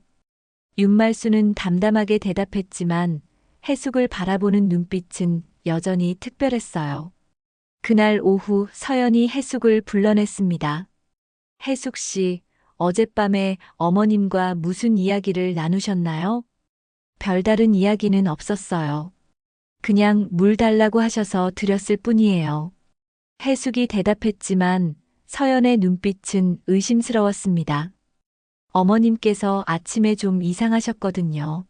윤말순은 담담하게 대답했지만 해숙을 바라보는 눈빛은 여전히 특별했어요. 그날 오후 서연이 해숙을 불러냈습니다. 해숙 씨, 어젯밤에 어머님과 무슨 이야기를 나누셨나요? 별다른 이야기는 없었어요. 그냥 물 달라고 하셔서 드렸을 뿐이에요. 해숙이 대답했지만 서연의 눈빛은 의심스러웠습니다. 어머님께서 아침에 좀 이상하셨거든요.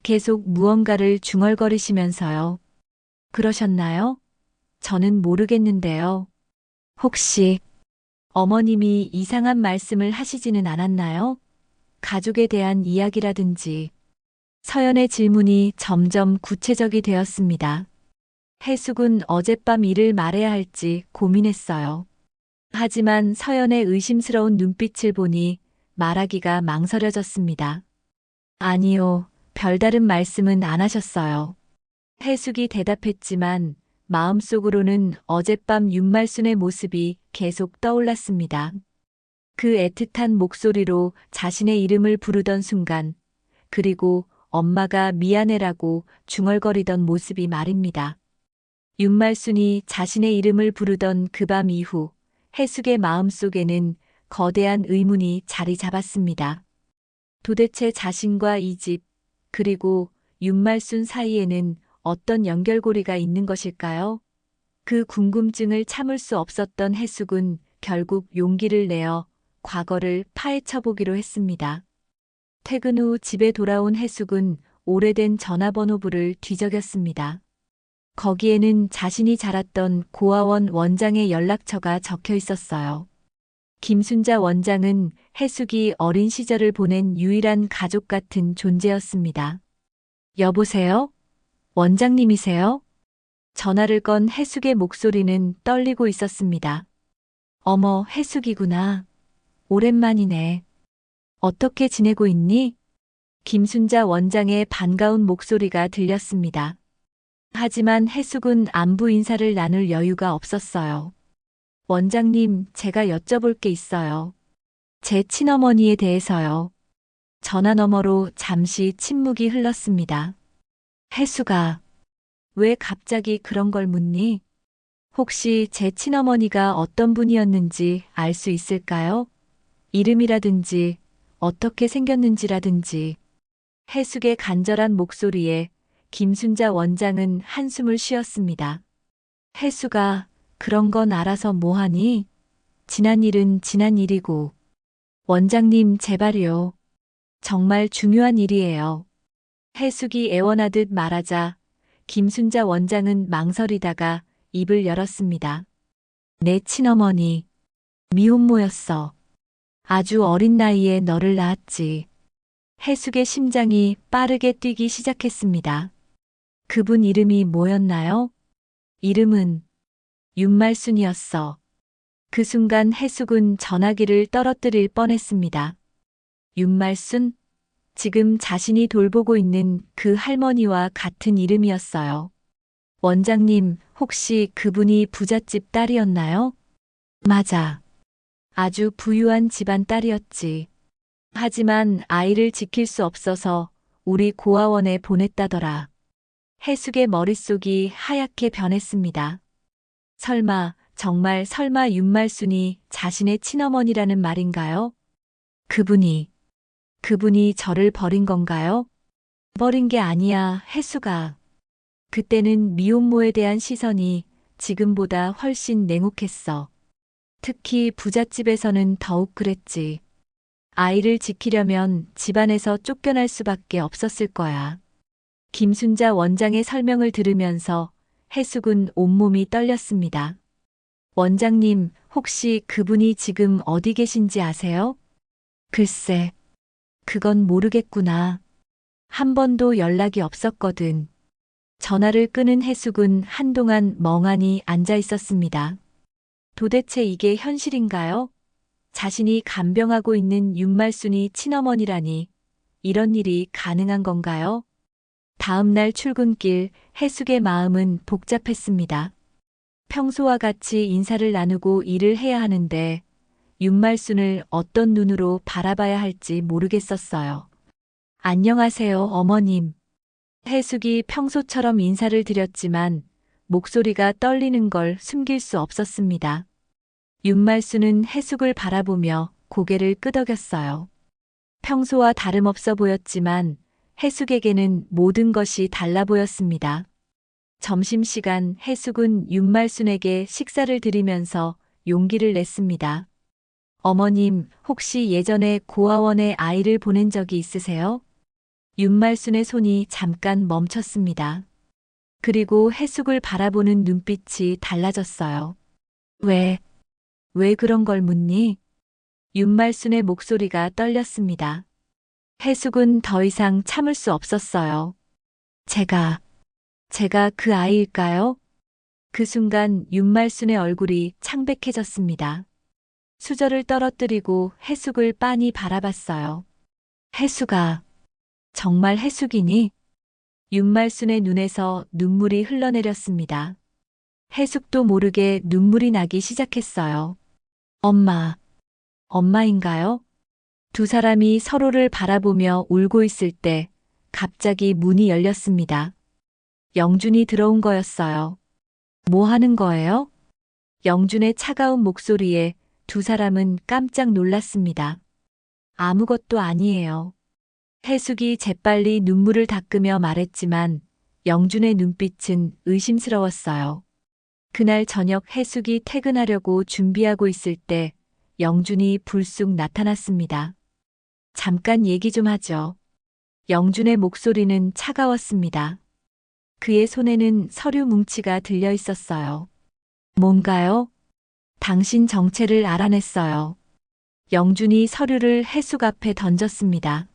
계속 무언가를 중얼거리시면서요. 그러셨나요? 저는 모르겠는데요. 혹시 어머님이 이상한 말씀을 하시지는 않았나요? 가족에 대한 이야기라든지. 서연의 질문이 점점 구체적이 되었습니다. 해숙은 어젯밤 일을 말해야 할지 고민했어요. 하지만 서연의 의심스러운 눈빛을 보니 말하기가 망설여졌습니다. 아니요, 별다른 말씀은 안 하셨어요. 해숙이 대답했지만 마음속으로는 어젯밤 윤말순의 모습이 계속 떠올랐습니다. 그 애틋한 목소리로 자신의 이름을 부르던 순간, 그리고 엄마가 미안해라고 중얼거리던 모습이 말입니다. 윤말순이 자신의 이름을 부르던 그 밤 이후 해숙의 마음속에는 거대한 의문이 자리 잡았습니다. 도대체 자신과 이 집, 그리고 윤말순 사이에는 어떤 연결고리가 있는 것일까요? 그 궁금증을 참을 수 없었던 해숙은 결국 용기를 내어 과거를 파헤쳐보기로 했습니다. 퇴근 후 집에 돌아온 해숙은 오래된 전화번호부를 뒤적였습니다. 거기에는 자신이 자랐던 고아원 원장의 연락처가 적혀 있었어요. 김순자 원장은 해숙이 어린 시절을 보낸 유일한 가족 같은 존재였습니다. 여보세요? 원장님이세요? 전화를 건 해숙의 목소리는 떨리고 있었습니다. 어머, 해숙이구나. 오랜만이네. 어떻게 지내고 있니? 김순자 원장의 반가운 목소리가 들렸습니다. 하지만 해숙은 안부 인사를 나눌 여유가 없었어요. 원장님, 제가 여쭤볼 게 있어요. 제 친어머니에 대해서요. 전화 너머로 잠시 침묵이 흘렀습니다. 해숙아, 왜 갑자기 그런 걸 묻니? 혹시 제 친어머니가 어떤 분이었는지 알 수 있을까요? 이름이라든지 어떻게 생겼는지라든지. 해숙의 간절한 목소리에 김순자 원장은 한숨을 쉬었습니다. 해숙아, 그런 건 알아서 뭐하니? 지난 일은 지난 일이고. 원장님, 제발요. 정말 중요한 일이에요. 해숙이 애원하듯 말하자 김순자 원장은 망설이다가 입을 열었습니다. 내 친어머니, 미혼모였어. 아주 어린 나이에 너를 낳았지. 해숙의 심장이 빠르게 뛰기 시작했습니다. 그분 이름이 뭐였나요? 이름은 윤말순이었어. 그 순간 해숙은 전화기를 떨어뜨릴 뻔했습니다. 윤말순? 지금 자신이 돌보고 있는 그 할머니와 같은 이름이었어요. 원장님, 혹시 그분이 부잣집 딸이었나요? 맞아. 아주 부유한 집안 딸이었지. 하지만 아이를 지킬 수 없어서 우리 고아원에 보냈다더라. 해숙의 머릿속이 하얗게 변했습니다. 정말 설마 윤말순이 자신의 친어머니라는 말인가요? 그분이 저를 버린 건가요? 버린 게 아니야, 해숙아. 그때는 미혼모에 대한 시선이 지금보다 훨씬 냉혹했어. 특히 부잣집에서는 더욱 그랬지. 아이를 지키려면 집안에서 쫓겨날 수밖에 없었을 거야. 김순자 원장의 설명을 들으면서 해숙은 온몸이 떨렸습니다. 원장님, 혹시 그분이 지금 어디 계신지 아세요? 글쎄, 그건 모르겠구나. 한 번도 연락이 없었거든. 전화를 끄는 해숙은 한동안 멍하니 앉아 있었습니다. 도대체 이게 현실인가요? 자신이 간병하고 있는 윤말순이 친어머니라니 이런 일이 가능한 건가요? 다음 날 출근길 해숙의 마음은 복잡했습니다. 평소와 같이 인사를 나누고 일을 해야 하는데 윤말순을 어떤 눈으로 바라봐야 할지 모르겠었어요. 안녕하세요, 어머님. 해숙이 평소처럼 인사를 드렸지만 목소리가 떨리는 걸 숨길 수 없었습니다. 윤말순은 해숙을 바라보며 고개를 끄덕였어요. 평소와 다름없어 보였지만 해숙에게는 모든 것이 달라 보였습니다. 점심시간 해숙은 윤말순에게 식사를 드리면서 용기를 냈습니다. 어머님, 혹시 예전에 고아원에 아이를 보낸 적이 있으세요? 윤말순의 손이 잠깐 멈췄습니다. 그리고 해숙을 바라보는 눈빛이 달라졌어요. 왜 그런 걸 묻니? 윤말순의 목소리가 떨렸습니다. 해숙은 더 이상 참을 수 없었어요. 제가 그 아이일까요? 그 순간 윤말순의 얼굴이 창백해졌습니다. 수저를 떨어뜨리고 해숙을 빤히 바라봤어요. 해숙아, 정말 해숙이니? 윤말순의 눈에서 눈물이 흘러내렸습니다. 해숙도 모르게 눈물이 나기 시작했어요. 엄마인가요? 두 사람이 서로를 바라보며 울고 있을 때 갑자기 문이 열렸습니다. 영준이 들어온 거였어요. 뭐 하는 거예요? 영준의 차가운 목소리에 두 사람은 깜짝 놀랐습니다. 아무것도 아니에요. 해숙이 재빨리 눈물을 닦으며 말했지만 영준의 눈빛은 의심스러웠어요. 그날 저녁 해숙이 퇴근하려고 준비하고 있을 때 영준이 불쑥 나타났습니다. 잠깐 얘기 좀 하죠. 영준의 목소리는 차가웠습니다. 그의 손에는 서류 뭉치가 들려 있었어요. 뭔가요? 당신 정체를 알아냈어요. 영준이 서류를 해숙 앞에 던졌습니다.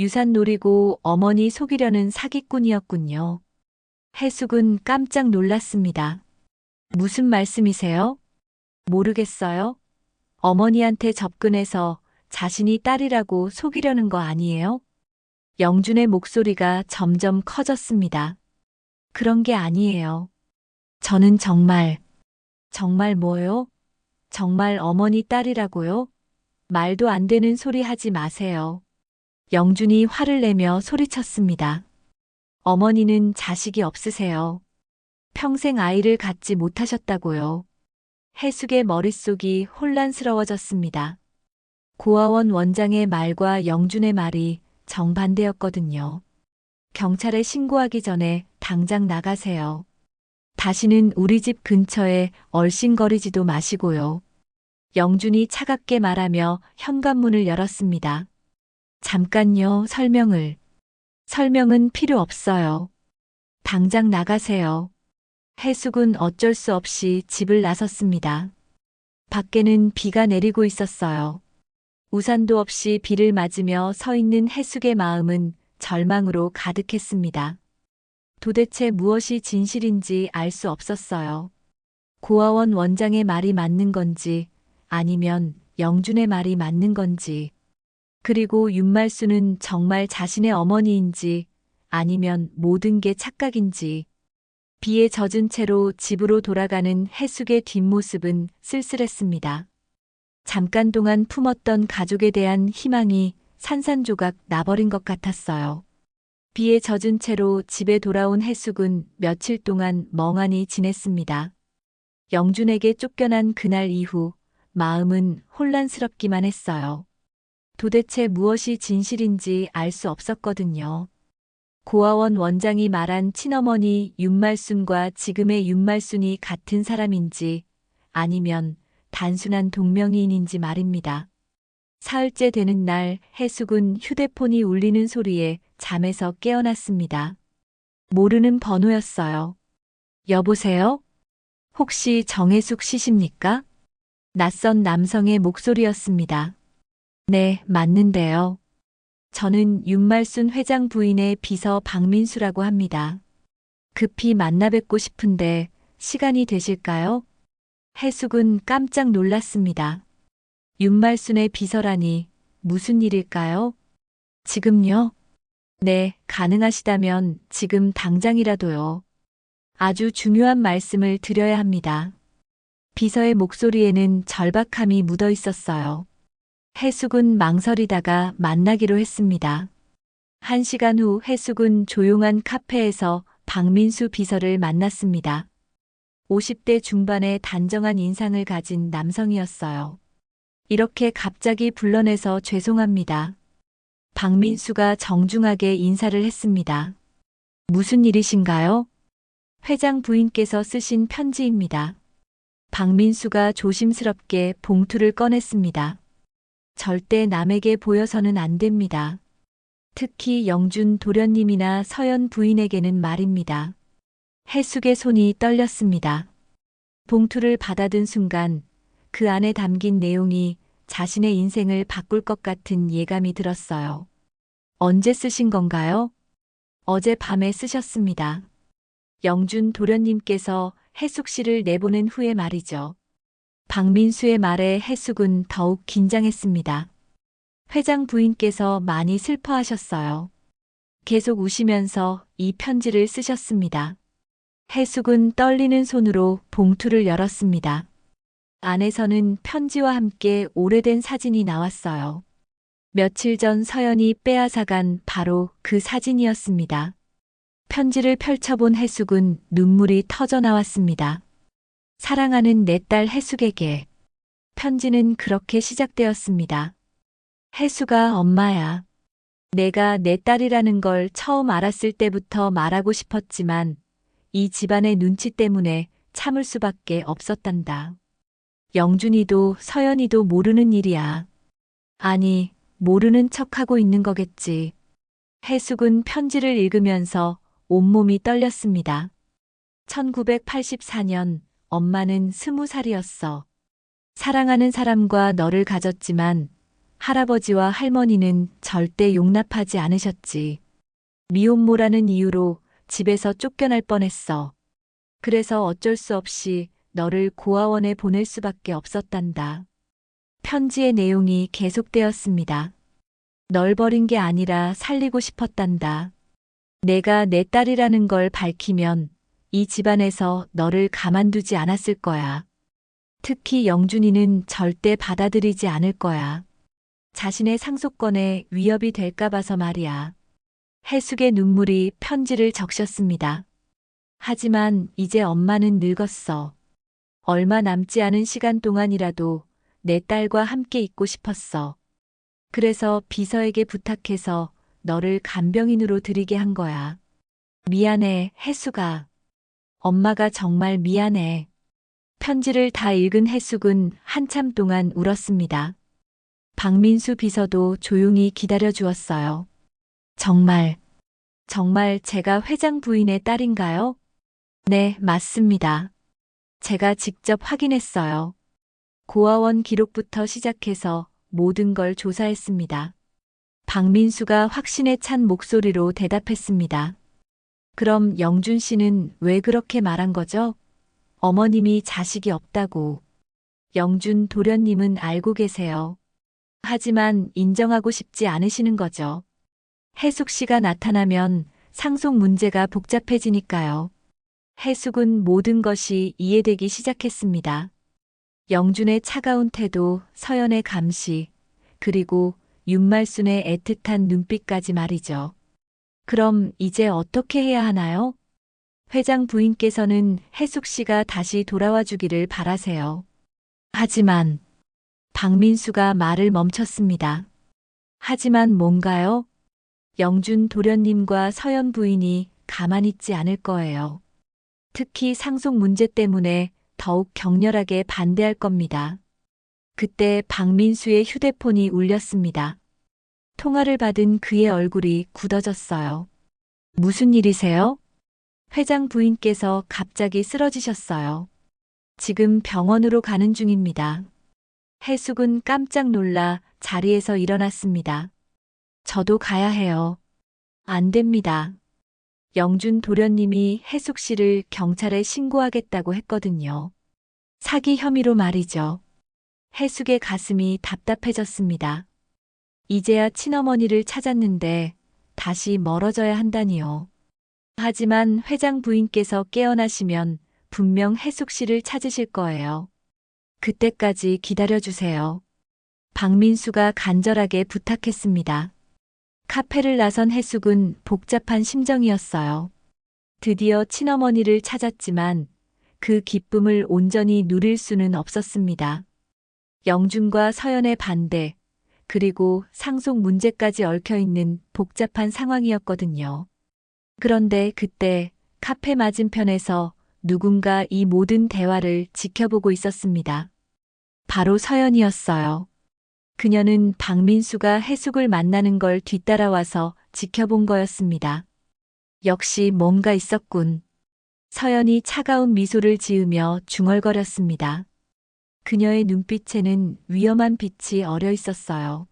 유산 노리고 어머니 속이려는 사기꾼이었군요. 해숙은 깜짝 놀랐습니다. 무슨 말씀이세요? 모르겠어요. 어머니한테 접근해서 자신이 딸이라고 속이려는 거 아니에요? 영준의 목소리가 점점 커졌습니다. 그런 게 아니에요. 저는 정말 뭐요? 정말 어머니 딸이라고요? 말도 안 되는 소리 하지 마세요. 영준이 화를 내며 소리쳤습니다. 어머니는 자식이 없으세요. 평생 아이를 갖지 못하셨다고요. 해숙의 머릿속이 혼란스러워졌습니다. 고아원 원장의 말과 영준의 말이 정반대였거든요. 경찰에 신고하기 전에 당장 나가세요. 다시는 우리 집 근처에 얼씬거리지도 마시고요. 영준이 차갑게 말하며 현관문을 열었습니다. 잠깐요, 설명은 필요 없어요. 당장 나가세요. 해숙은 어쩔 수 없이 집을 나섰습니다. 밖에는 비가 내리고 있었어요. 우산도 없이 비를 맞으며 서 있는 해숙의 마음은 절망으로 가득했습니다. 도대체 무엇이 진실인지 알 수 없었어요. 고아원 원장의 말이 맞는 건지 아니면 영준의 말이 맞는 건지, 그리고 윤말순은 정말 자신의 어머니인지 아니면 모든 게 착각인지. 비에 젖은 채로 집으로 돌아가는 해숙의 뒷모습은 쓸쓸했습니다. 잠깐 동안 품었던 가족에 대한 희망이 산산조각 나버린 것 같았어요. 비에 젖은 채로 집에 돌아온 해숙은 며칠 동안 멍하니 지냈습니다. 영준에게 쫓겨난 그날 이후 마음은 혼란스럽기만 했어요. 도대체 무엇이 진실인지 알 수 없었거든요. 고아원 원장이 말한 친어머니 윤말순과 지금의 윤말순이 같은 사람인지 아니면 단순한 동명이인인지 말입니다. 사흘째 되는 날 해숙은 휴대폰이 울리는 소리에 잠에서 깨어났습니다. 모르는 번호였어요. 여보세요? 혹시 정혜숙 씨십니까? 낯선 남성의 목소리였습니다. 네, 맞는데요. 저는 윤말순 회장 부인의 비서 박민수라고 합니다. 급히 만나 뵙고 싶은데 시간이 되실까요? 해숙은 깜짝 놀랐습니다. 윤말순의 비서라니 무슨 일일까요? 지금요? 네, 가능하시다면 지금 당장이라도요. 아주 중요한 말씀을 드려야 합니다. 비서의 목소리에는 절박함이 묻어 있었어요. 해숙은 망설이다가 만나기로 했습니다. 1시간 후 해숙은 조용한 카페에서 박민수 비서를 만났습니다. 50대 중반의 단정한 인상을 가진 남성이었어요. 이렇게 갑자기 불러내서 죄송합니다. 박민수가 정중하게 인사를 했습니다. 무슨 일이신가요? 회장 부인께서 쓰신 편지입니다. 박민수가 조심스럽게 봉투를 꺼냈습니다. 절대 남에게 보여서는 안 됩니다. 특히 영준 도련님이나 서연 부인에게는 말입니다. 해숙의 손이 떨렸습니다. 봉투를 받아든 순간 그 안에 담긴 내용이 자신의 인생을 바꿀 것 같은 예감이 들었어요. 언제 쓰신 건가요? 어젯밤에 쓰셨습니다. 영준 도련님께서 해숙 씨를 내보낸 후에 말이죠. 박민수의 말에 해숙은 더욱 긴장했습니다. 회장 부인께서 많이 슬퍼하셨어요. 계속 우시면서 이 편지를 쓰셨습니다. 해숙은 떨리는 손으로 봉투를 열었습니다. 안에서는 편지와 함께 오래된 사진이 나왔어요. 며칠 전 서연이 빼앗아간 바로 그 사진이었습니다. 편지를 펼쳐본 해숙은 눈물이 터져 나왔습니다. 사랑하는 내 딸 해숙에게. 편지는 그렇게 시작되었습니다. 해숙아, 엄마야. 내가 내 딸이라는 걸 처음 알았을 때부터 말하고 싶었지만 이 집안의 눈치 때문에 참을 수밖에 없었단다. 영준이도 서연이도 모르는 일이야. 아니, 모르는 척하고 있는 거겠지. 해숙은 편지를 읽으면서 온몸이 떨렸습니다. 1984년 엄마는 20살이었어. 사랑하는 사람과 너를 가졌지만 할아버지와 할머니는 절대 용납하지 않으셨지. 미혼모라는 이유로 집에서 쫓겨날 뻔했어. 그래서 어쩔 수 없이 너를 고아원에 보낼 수밖에 없었단다. 편지의 내용이 계속되었습니다. 널 버린 게 아니라 살리고 싶었단다. 내가 내 딸이라는 걸 밝히면 이 집안에서 너를 가만두지 않았을 거야. 특히 영준이는 절대 받아들이지 않을 거야. 자신의 상속권에 위협이 될까 봐서 말이야. 해숙의 눈물이 편지를 적셨습니다. 하지만 이제 엄마는 늙었어. 얼마 남지 않은 시간 동안이라도 내 딸과 함께 있고 싶었어. 그래서 비서에게 부탁해서 너를 간병인으로 들이게 한 거야. 미안해, 해숙아. 엄마가 정말 미안해. 편지를 다 읽은 해숙은 한참 동안 울었습니다. 박민수 비서도 조용히 기다려 주었어요. 정말 제가 회장 부인의 딸인가요? 네, 맞습니다. 제가 직접 확인했어요. 고아원 기록부터 시작해서 모든 걸 조사했습니다. 박민수가 확신에 찬 목소리로 대답했습니다. 그럼 영준 씨는 왜 그렇게 말한 거죠? 어머님이 자식이 없다고. 영준 도련님은 알고 계세요. 하지만 인정하고 싶지 않으시는 거죠. 해숙 씨가 나타나면 상속 문제가 복잡해지니까요. 해숙은 모든 것이 이해되기 시작했습니다. 영준의 차가운 태도, 서연의 감시, 그리고 윤말순의 애틋한 눈빛까지 말이죠. 그럼 이제 어떻게 해야 하나요? 회장 부인께서는 해숙 씨가 다시 돌아와 주기를 바라세요. 하지만 박민수가 말을 멈췄습니다. 하지만 뭔가요? 영준 도련님과 서연 부인이 가만히 있지 않을 거예요. 특히 상속 문제 때문에 더욱 격렬하게 반대할 겁니다. 그때 박민수의 휴대폰이 울렸습니다. 통화를 받은 그의 얼굴이 굳어졌어요. 무슨 일이세요? 회장 부인께서 갑자기 쓰러지셨어요. 지금 병원으로 가는 중입니다. 해숙은 깜짝 놀라 자리에서 일어났습니다. 저도 가야 해요. 안 됩니다. 영준 도련님이 해숙 씨를 경찰에 신고하겠다고 했거든요. 사기 혐의로 말이죠. 해숙의 가슴이 답답해졌습니다. 이제야 친어머니를 찾았는데 다시 멀어져야 한다니요. 하지만 회장 부인께서 깨어나시면 분명 해숙 씨를 찾으실 거예요. 그때까지 기다려주세요. 박민수가 간절하게 부탁했습니다. 카페를 나선 해숙은 복잡한 심정이었어요. 드디어 친어머니를 찾았지만 그 기쁨을 온전히 누릴 수는 없었습니다. 영준과 서연의 반대, 그리고 상속 문제까지 얽혀있는 복잡한 상황이었거든요. 그런데 그때 카페 맞은편에서 누군가 이 모든 대화를 지켜보고 있었습니다. 바로 서연이었어요. 그녀는 박민수가 해숙을 만나는 걸 뒤따라와서 지켜본 거였습니다. 역시 뭔가 있었군. 서연이 차가운 미소를 지으며 중얼거렸습니다. 그녀의 눈빛에는 위험한 빛이 어려 있었어요.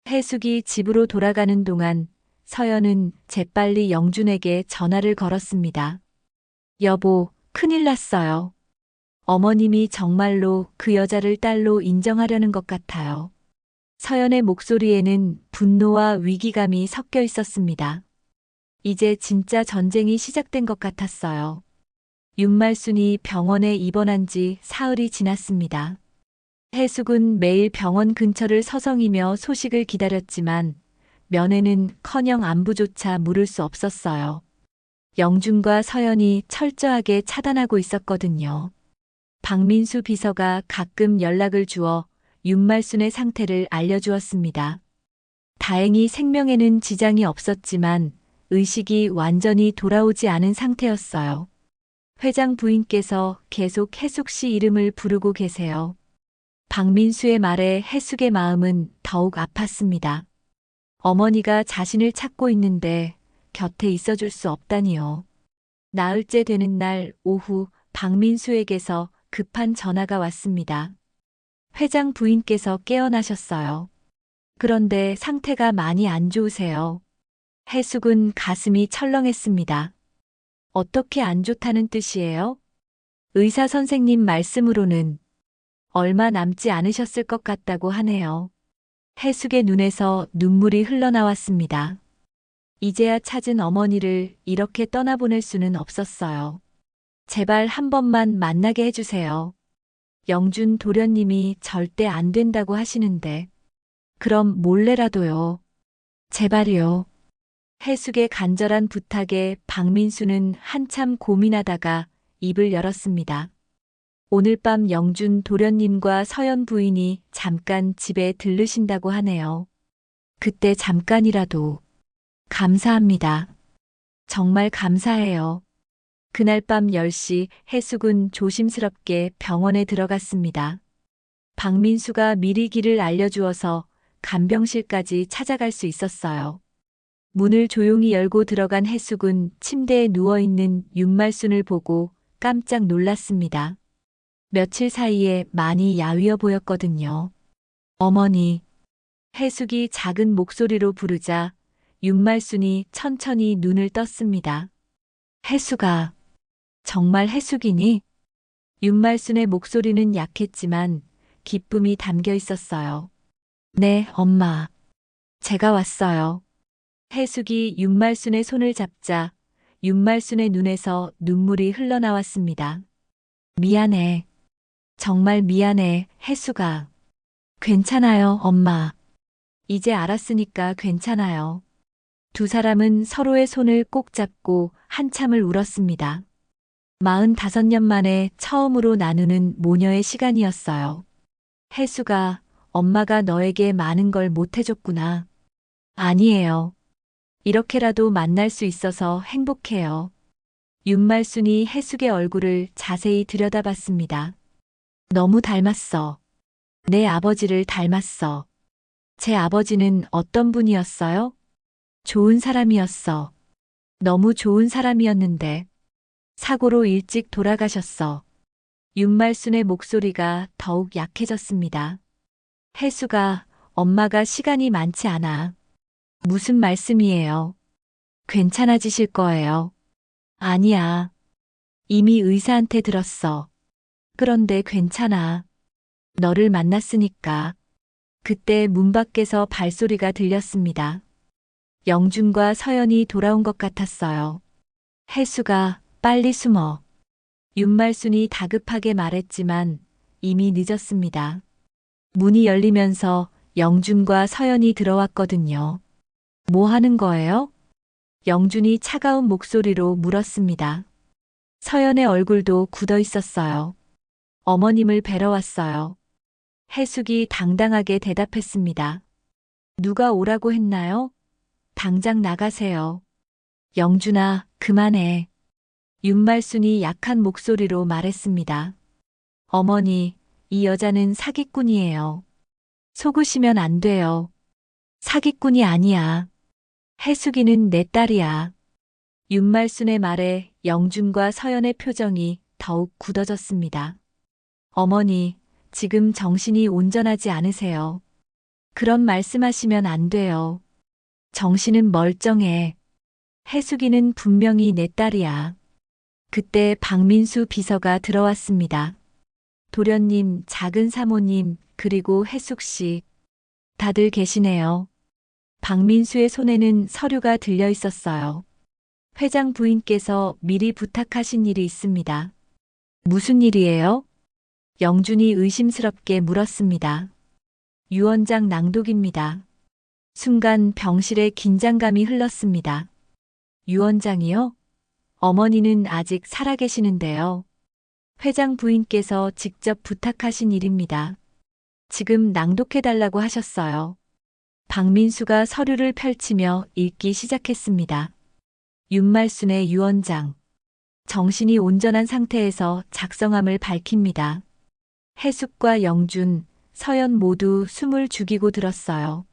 해숙이 집으로 돌아가는 동안 서연은 재빨리 영준에게 전화를 걸었습니다. 여보, 큰일 났어요. 어머님이 정말로 그 여자를 딸로 인정하려는 것 같아요. 서연의 목소리에는 분노와 위기감이 섞여 있었습니다. 이제 진짜 전쟁이 시작된 것 같았어요. 윤말순이 병원에 입원한 지 사흘이 지났습니다. 해숙은 매일 병원 근처를 서성이며 소식을 기다렸지만 면회는커녕 안부조차 물을 수 없었어요. 영준과 서연이 철저하게 차단하고 있었거든요. 박민수 비서가 가끔 연락을 주어 윤말순의 상태를 알려주었습니다. 다행히 생명에는 지장이 없었지만 의식이 완전히 돌아오지 않은 상태였어요. 회장 부인께서 계속 해숙 씨 이름을 부르고 계세요. 박민수의 말에 해숙의 마음은 더욱 아팠습니다. 어머니가 자신을 찾고 있는데 곁에 있어줄 수 없다니요. 나흘째 되는 날 오후 박민수에게서 급한 전화가 왔습니다. 회장 부인께서 깨어나셨어요. 그런데 상태가 많이 안 좋으세요. 해숙은 가슴이 철렁했습니다. 어떻게 안 좋다는 뜻이에요? 의사 선생님 말씀으로는 얼마 남지 않으셨을 것 같다고 하네요. 해숙의 눈에서 눈물이 흘러나왔습니다. 이제야 찾은 어머니를 이렇게 떠나보낼 수는 없었어요. 제발 한 번만 만나게 해주세요. 영준 도련님이 절대 안 된다고 하시는데. 그럼 몰래라도요. 제발요. 해숙의 간절한 부탁에 박민수는 한참 고민하다가 입을 열었습니다. 오늘 밤 영준 도련님과 서연 부인이 잠깐 집에 들르신다고 하네요. 그때 잠깐이라도 감사합니다. 정말 감사해요. 그날 밤 10시 해숙은 조심스럽게 병원에 들어갔습니다. 박민수가 미리 길을 알려주어서 간병실까지 찾아갈 수 있었어요. 문을 조용히 열고 들어간 해숙은 침대에 누워있는 윤말순을 보고 깜짝 놀랐습니다. 며칠 사이에 많이 야위어 보였거든요. 어머니. 해숙이 작은 목소리로 부르자 윤말순이 천천히 눈을 떴습니다. 해숙아. 정말 해숙이니? 윤말순의 목소리는 약했지만 기쁨이 담겨 있었어요. 네, 엄마. 제가 왔어요. 해숙이 윤말순의 손을 잡자 윤말순의 눈에서 눈물이 흘러나왔습니다. 미안해. 정말 미안해, 해숙아. 괜찮아요, 엄마. 이제 알았으니까 괜찮아요. 두 사람은 서로의 손을 꼭 잡고 한참을 울었습니다. 45년 만에 처음으로 나누는 모녀의 시간이었어요. 해숙아, 엄마가 너에게 많은 걸 못해줬구나. 아니에요. 이렇게라도 만날 수 있어서 행복해요. 윤말순이 해숙의 얼굴을 자세히 들여다봤습니다. 너무 닮았어. 내 아버지를 닮았어. 제 아버지는 어떤 분이었어요? 좋은 사람이었어. 너무 좋은 사람이었는데. 사고로 일찍 돌아가셨어. 윤말순의 목소리가 더욱 약해졌습니다. 해숙아, 엄마가 시간이 많지 않아. 무슨 말씀이에요? 괜찮아지실 거예요. 아니야. 이미 의사한테 들었어. 그런데 괜찮아. 너를 만났으니까. 그때 문 밖에서 발소리가 들렸습니다. 영준과 서연이 돌아온 것 같았어요. 혜수가 빨리 숨어. 윤말순이 다급하게 말했지만 이미 늦었습니다. 문이 열리면서 영준과 서연이 들어왔거든요. 뭐 하는 거예요? 영준이 차가운 목소리로 물었습니다. 서연의 얼굴도 굳어 있었어요. 어머님을 뵈러 왔어요. 혜숙이 당당하게 대답했습니다. 누가 오라고 했나요? 당장 나가세요. 영준아, 그만해. 윤말순이 약한 목소리로 말했습니다. 어머니, 이 여자는 사기꾼이에요. 속으시면 안 돼요. 사기꾼이 아니야. 혜숙이는 내 딸이야. 윤말순의 말에 영준과 서연의 표정이 더욱 굳어졌습니다. 어머니, 지금 정신이 온전하지 않으세요. 그런 말씀하시면 안 돼요. 정신은 멀쩡해. 혜숙이는 분명히 내 딸이야. 그때 박민수 비서가 들어왔습니다. 도련님, 작은 사모님, 그리고 혜숙 씨. 다들 계시네요. 박민수의 손에는 서류가 들려 있었어요. 회장 부인께서 미리 부탁하신 일이 있습니다. 무슨 일이에요? 영준이 의심스럽게 물었습니다. 유 원장 낭독입니다. 순간 병실에 긴장감이 흘렀습니다. 유 원장이요? 어머니는 아직 살아계시는데요. 회장 부인께서 직접 부탁하신 일입니다. 지금 낭독해달라고 하셨어요. 박민수가 서류를 펼치며 읽기 시작했습니다. 윤말순의 유 원장. 정신이 온전한 상태에서 작성함을 밝힙니다. 혜숙과 영준, 서연 모두 숨을 죽이고 들었어요.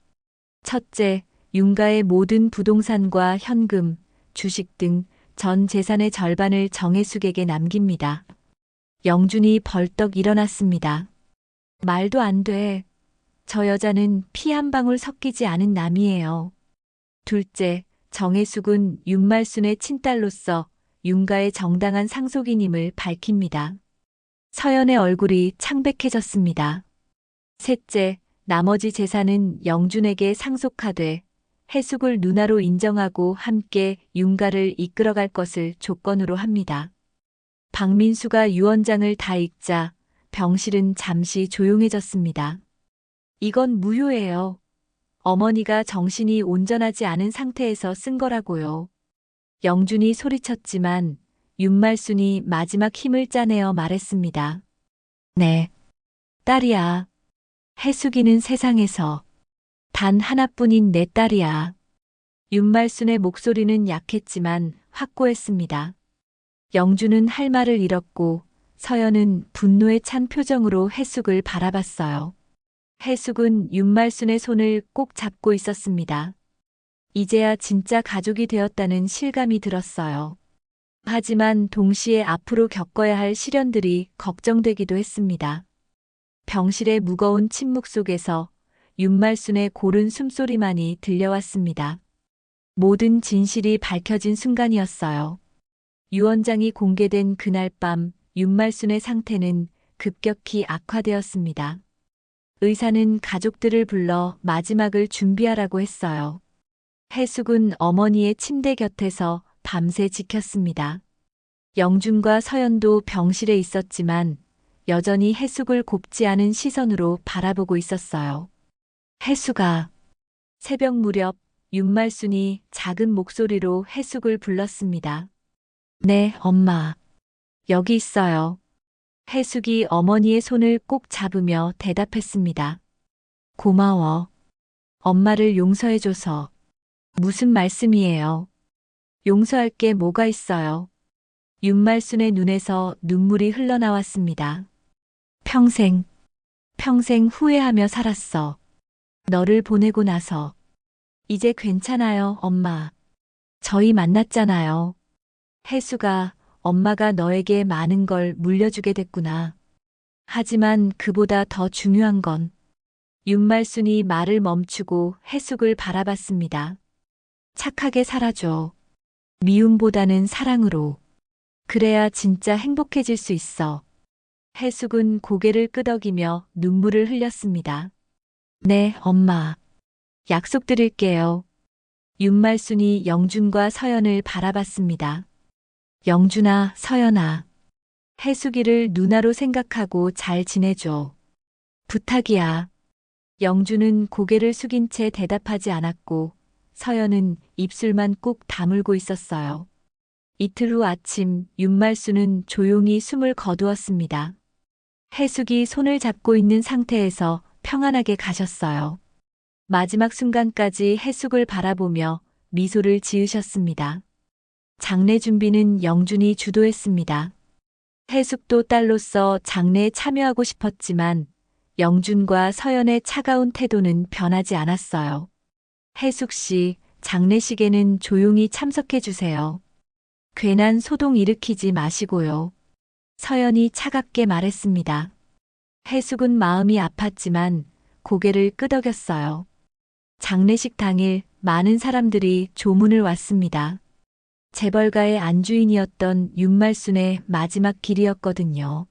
첫째, 윤가의 모든 부동산과 현금, 주식 등 전 재산의 절반을 정혜숙에게 남깁니다. 영준이 벌떡 일어났습니다. 말도 안 돼. 저 여자는 피 한 방울 섞이지 않은 남이에요. 둘째, 정혜숙은 윤말순의 친딸로서 윤가의 정당한 상속인임을 밝힙니다. 서연의 얼굴이 창백해졌습니다. 셋째, 나머지 재산은 영준에게 상속하되 혜숙을 누나로 인정하고 함께 윤가를 이끌어갈 것을 조건으로 합니다. 박민수가 유 원장을 다 읽자 병실은 잠시 조용해졌습니다. 이건 무효예요. 어머니가 정신이 온전하지 않은 상태에서 쓴 거라고요. 영준이 소리쳤지만 윤말순이 마지막 힘을 짜내어 말했습니다. 네, 딸이야. 혜숙이는 세상에서 단 하나뿐인 내 딸이야. 윤말순의 목소리는 약했지만 확고했습니다. 영준은 할 말을 잃었고 서연은 분노에 찬 표정으로 혜숙을 바라봤어요. 혜숙은 윤말순의 손을 꼭 잡고 있었습니다. 이제야 진짜 가족이 되었다는 실감이 들었어요. 하지만 동시에 앞으로 겪어야 할 시련들이 걱정되기도 했습니다. 병실의 무거운 침묵 속에서 윤말순의 고른 숨소리만이 들려왔습니다. 모든 진실이 밝혀진 순간이었어요. 유 원장이 공개된 그날 밤 윤말순의 상태는 급격히 악화되었습니다. 의사는 가족들을 불러 마지막을 준비하라고 했어요. 혜숙은 어머니의 침대 곁에서 밤새 지켰습니다. 영준과 서연도 병실에 있었지만 여전히 혜숙을 곱지 않은 시선으로 바라보고 있었어요. 혜숙아. 새벽 무렵 윤말순이 작은 목소리로 혜숙을 불렀습니다. 네, 엄마. 여기 있어요. 혜숙이 어머니의 손을 꼭 잡으며 대답했습니다. 고마워. 엄마를 용서해줘서. 무슨 말씀이에요? 용서할 게 뭐가 있어요? 윤말순의 눈에서 눈물이 흘러나왔습니다. 평생 후회하며 살았어. 너를 보내고 나서. 이제 괜찮아요, 엄마. 저희 만났잖아요. 혜수가 엄마가 너에게 많은 걸 물려주게 됐구나. 하지만 그보다 더 중요한 건 윤말순이 말을 멈추고 혜숙을 바라봤습니다. 착하게 살아줘. 미움보다는 사랑으로. 그래야 진짜 행복해질 수 있어. 해숙은 고개를 끄덕이며 눈물을 흘렸습니다. 네, 엄마. 약속드릴게요. 윤말순이 영준과 서연을 바라봤습니다. 영준아, 서연아. 해숙이를 누나로 생각하고 잘 지내줘. 부탁이야. 영준은 고개를 숙인 채 대답하지 않았고 서연은 입술만 꾹 다물고 있었어요. 이틀 후 아침 윤말순은 조용히 숨을 거두었습니다. 해숙이 손을 잡고 있는 상태에서 평안하게 가셨어요. 마지막 순간까지 해숙을 바라보며 미소를 지으셨습니다. 장례 준비는 영준이 주도했습니다. 해숙도 딸로서 장례에 참여하고 싶었지만 영준과 서연의 차가운 태도는 변하지 않았어요. 해숙 씨, 장례식에는 조용히 참석해 주세요. 괜한 소동 일으키지 마시고요. 서연이 차갑게 말했습니다. 해숙은 마음이 아팠지만 고개를 끄덕였어요. 장례식 당일 많은 사람들이 조문을 왔습니다. 재벌가의 안주인이었던 윤말순의 마지막 길이었거든요.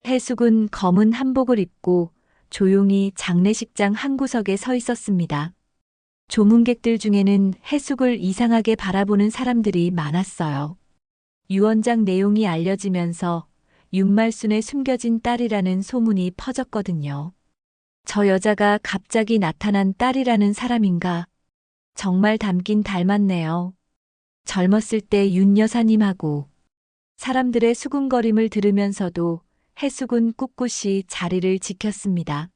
해숙은 검은 한복을 입고 조용히 장례식장 한 구석에 서 있었습니다. 조문객들 중에는 해숙을 이상하게 바라보는 사람들이 많았어요. 유언장 내용이 알려지면서 윤말순의 숨겨진 딸이라는 소문이 퍼졌거든요. 저 여자가 갑자기 나타난 딸이라는 사람인가? 정말 닮긴 닮았네요. 젊었을 때 윤 여사님하고. 사람들의 수군거림을 들으면서도 해숙은 꿋꿋이 자리를 지켰습니다.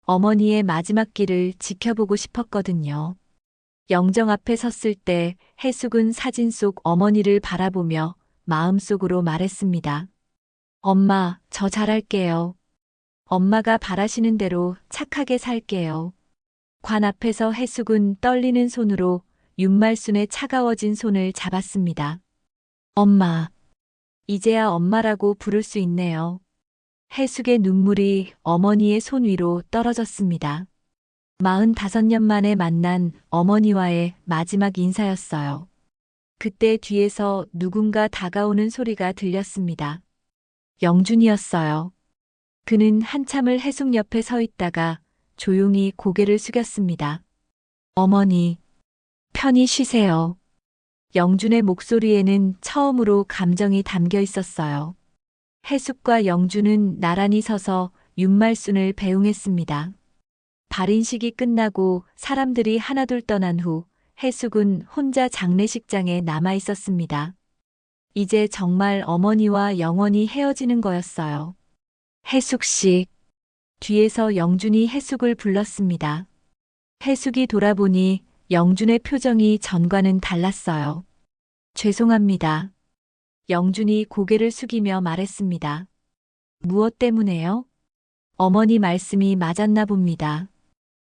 어머니의 마지막 길을 지켜보고 싶었거든요. 영정 앞에 섰을 때 해숙은 사진 속 어머니를 바라보며 마음속으로 말했습니다. 엄마, 저 잘할게요. 엄마가 바라시는 대로 착하게 살게요. 관 앞에서 해숙은 떨리는 손으로 윤말순의 차가워진 손을 잡았습니다. 엄마. 이제야 엄마라고 부를 수 있네요. 해숙의 눈물이 어머니의 손 위로 떨어졌습니다. 45년 만에 만난 어머니와의 마지막 인사였어요. 그때 뒤에서 누군가 다가오는 소리가 들렸습니다. 영준이었어요. 그는 한참을 해숙 옆에 서 있다가 조용히 고개를 숙였습니다. 어머니, 편히 쉬세요. 영준의 목소리에는 처음으로 감정이 담겨 있었어요. 해숙과 영준은 나란히 서서 윤말순을 배웅했습니다. 발인식이 끝나고 사람들이 하나둘 떠난 후 해숙은 혼자 장례식장에 남아 있었습니다. 이제 정말 어머니와 영원히 헤어지는 거였어요. 해숙 씨. 뒤에서 영준이 해숙을 불렀습니다. 해숙이 돌아보니 영준의 표정이 전과는 달랐어요. 죄송합니다. 영준이 고개를 숙이며 말했습니다. 무엇 때문에요? 어머니 말씀이 맞았나 봅니다.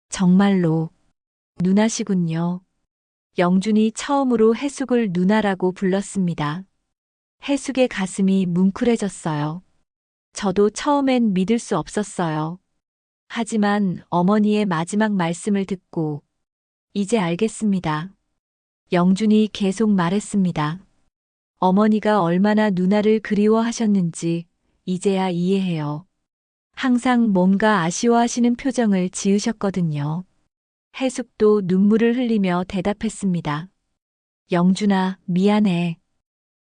정말로. 누나시군요. 영준이 처음으로 해숙을 누나라고 불렀습니다. 해숙의 가슴이 뭉클해졌어요. 저도 처음엔 믿을 수 없었어요. 하지만 어머니의 마지막 말씀을 듣고 이제 알겠습니다. 영준이 계속 말했습니다. 어머니가 얼마나 누나를 그리워하셨는지 이제야 이해해요. 항상 뭔가 아쉬워하시는 표정을 지으셨거든요. 해숙도 눈물을 흘리며 대답했습니다. 영준아, 미안해.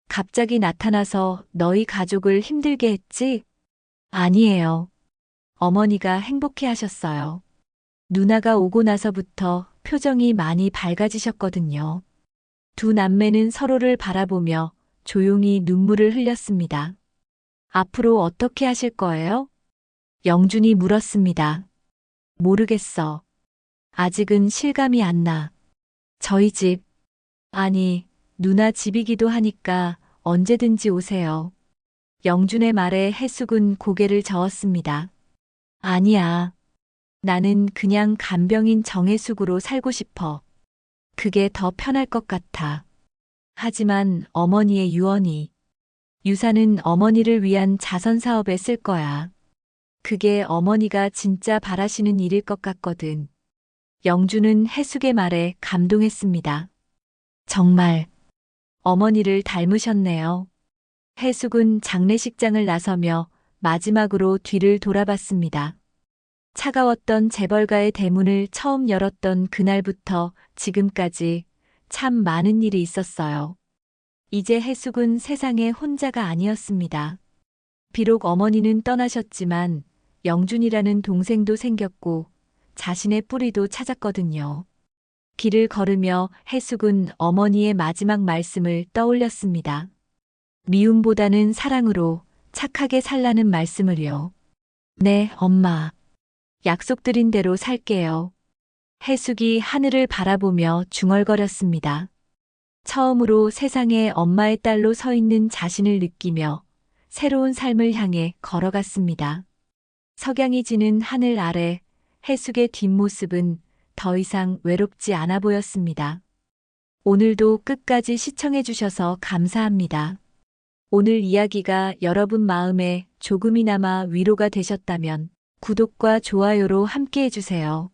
갑자기 나타나서 너희 가족을 힘들게 했지? 아니에요. 어머니가 행복해 하셨어요. 누나가 오고 나서부터 표정이 많이 밝아지셨거든요. 두 남매는 서로를 바라보며 조용히 눈물을 흘렸습니다. 앞으로 어떻게 하실 거예요? 영준이 물었습니다. 모르겠어. 아직은 실감이 안 나. 저희 집, 아니, 누나 집이기도 하니까 언제든지 오세요. 영준의 말에 해숙은 고개를 저었습니다. 아니야. 나는 그냥 간병인 정혜숙으로 살고 싶어. 그게 더 편할 것 같아. 하지만 어머니의 유언이, 유산은 어머니를 위한 자선 사업에 쓸 거야. 그게 어머니가 진짜 바라시는 일일 것 같거든. 영준은 해숙의 말에 감동했습니다. 정말 어머니를 닮으셨네요. 해숙은 장례식장을 나서며 마지막으로 뒤를 돌아봤습니다. 차가웠던 재벌가의 대문을 처음 열었던 그날부터 지금까지 참 많은 일이 있었어요. 이제 해숙은 세상에 혼자가 아니었습니다. 비록 어머니는 떠나셨지만 영준이라는 동생도 생겼고 자신의 뿌리도 찾았거든요. 길을 걸으며 해숙은 어머니의 마지막 말씀을 떠올렸습니다. 미움보다는 사랑으로 착하게 살라는 말씀을요. 네, 엄마. 약속드린 대로 살게요. 해숙이 하늘을 바라보며 중얼거렸습니다. 처음으로 세상에 엄마의 딸로 서 있는 자신을 느끼며 새로운 삶을 향해 걸어갔습니다. 석양이 지는 하늘 아래 해숙의 뒷모습은 더 이상 외롭지 않아 보였습니다. 오늘도 끝까지 시청해 주셔서 감사합니다. 오늘 이야기가 여러분 마음에 조금이나마 위로가 되셨다면 구독과 좋아요로 함께 해주세요.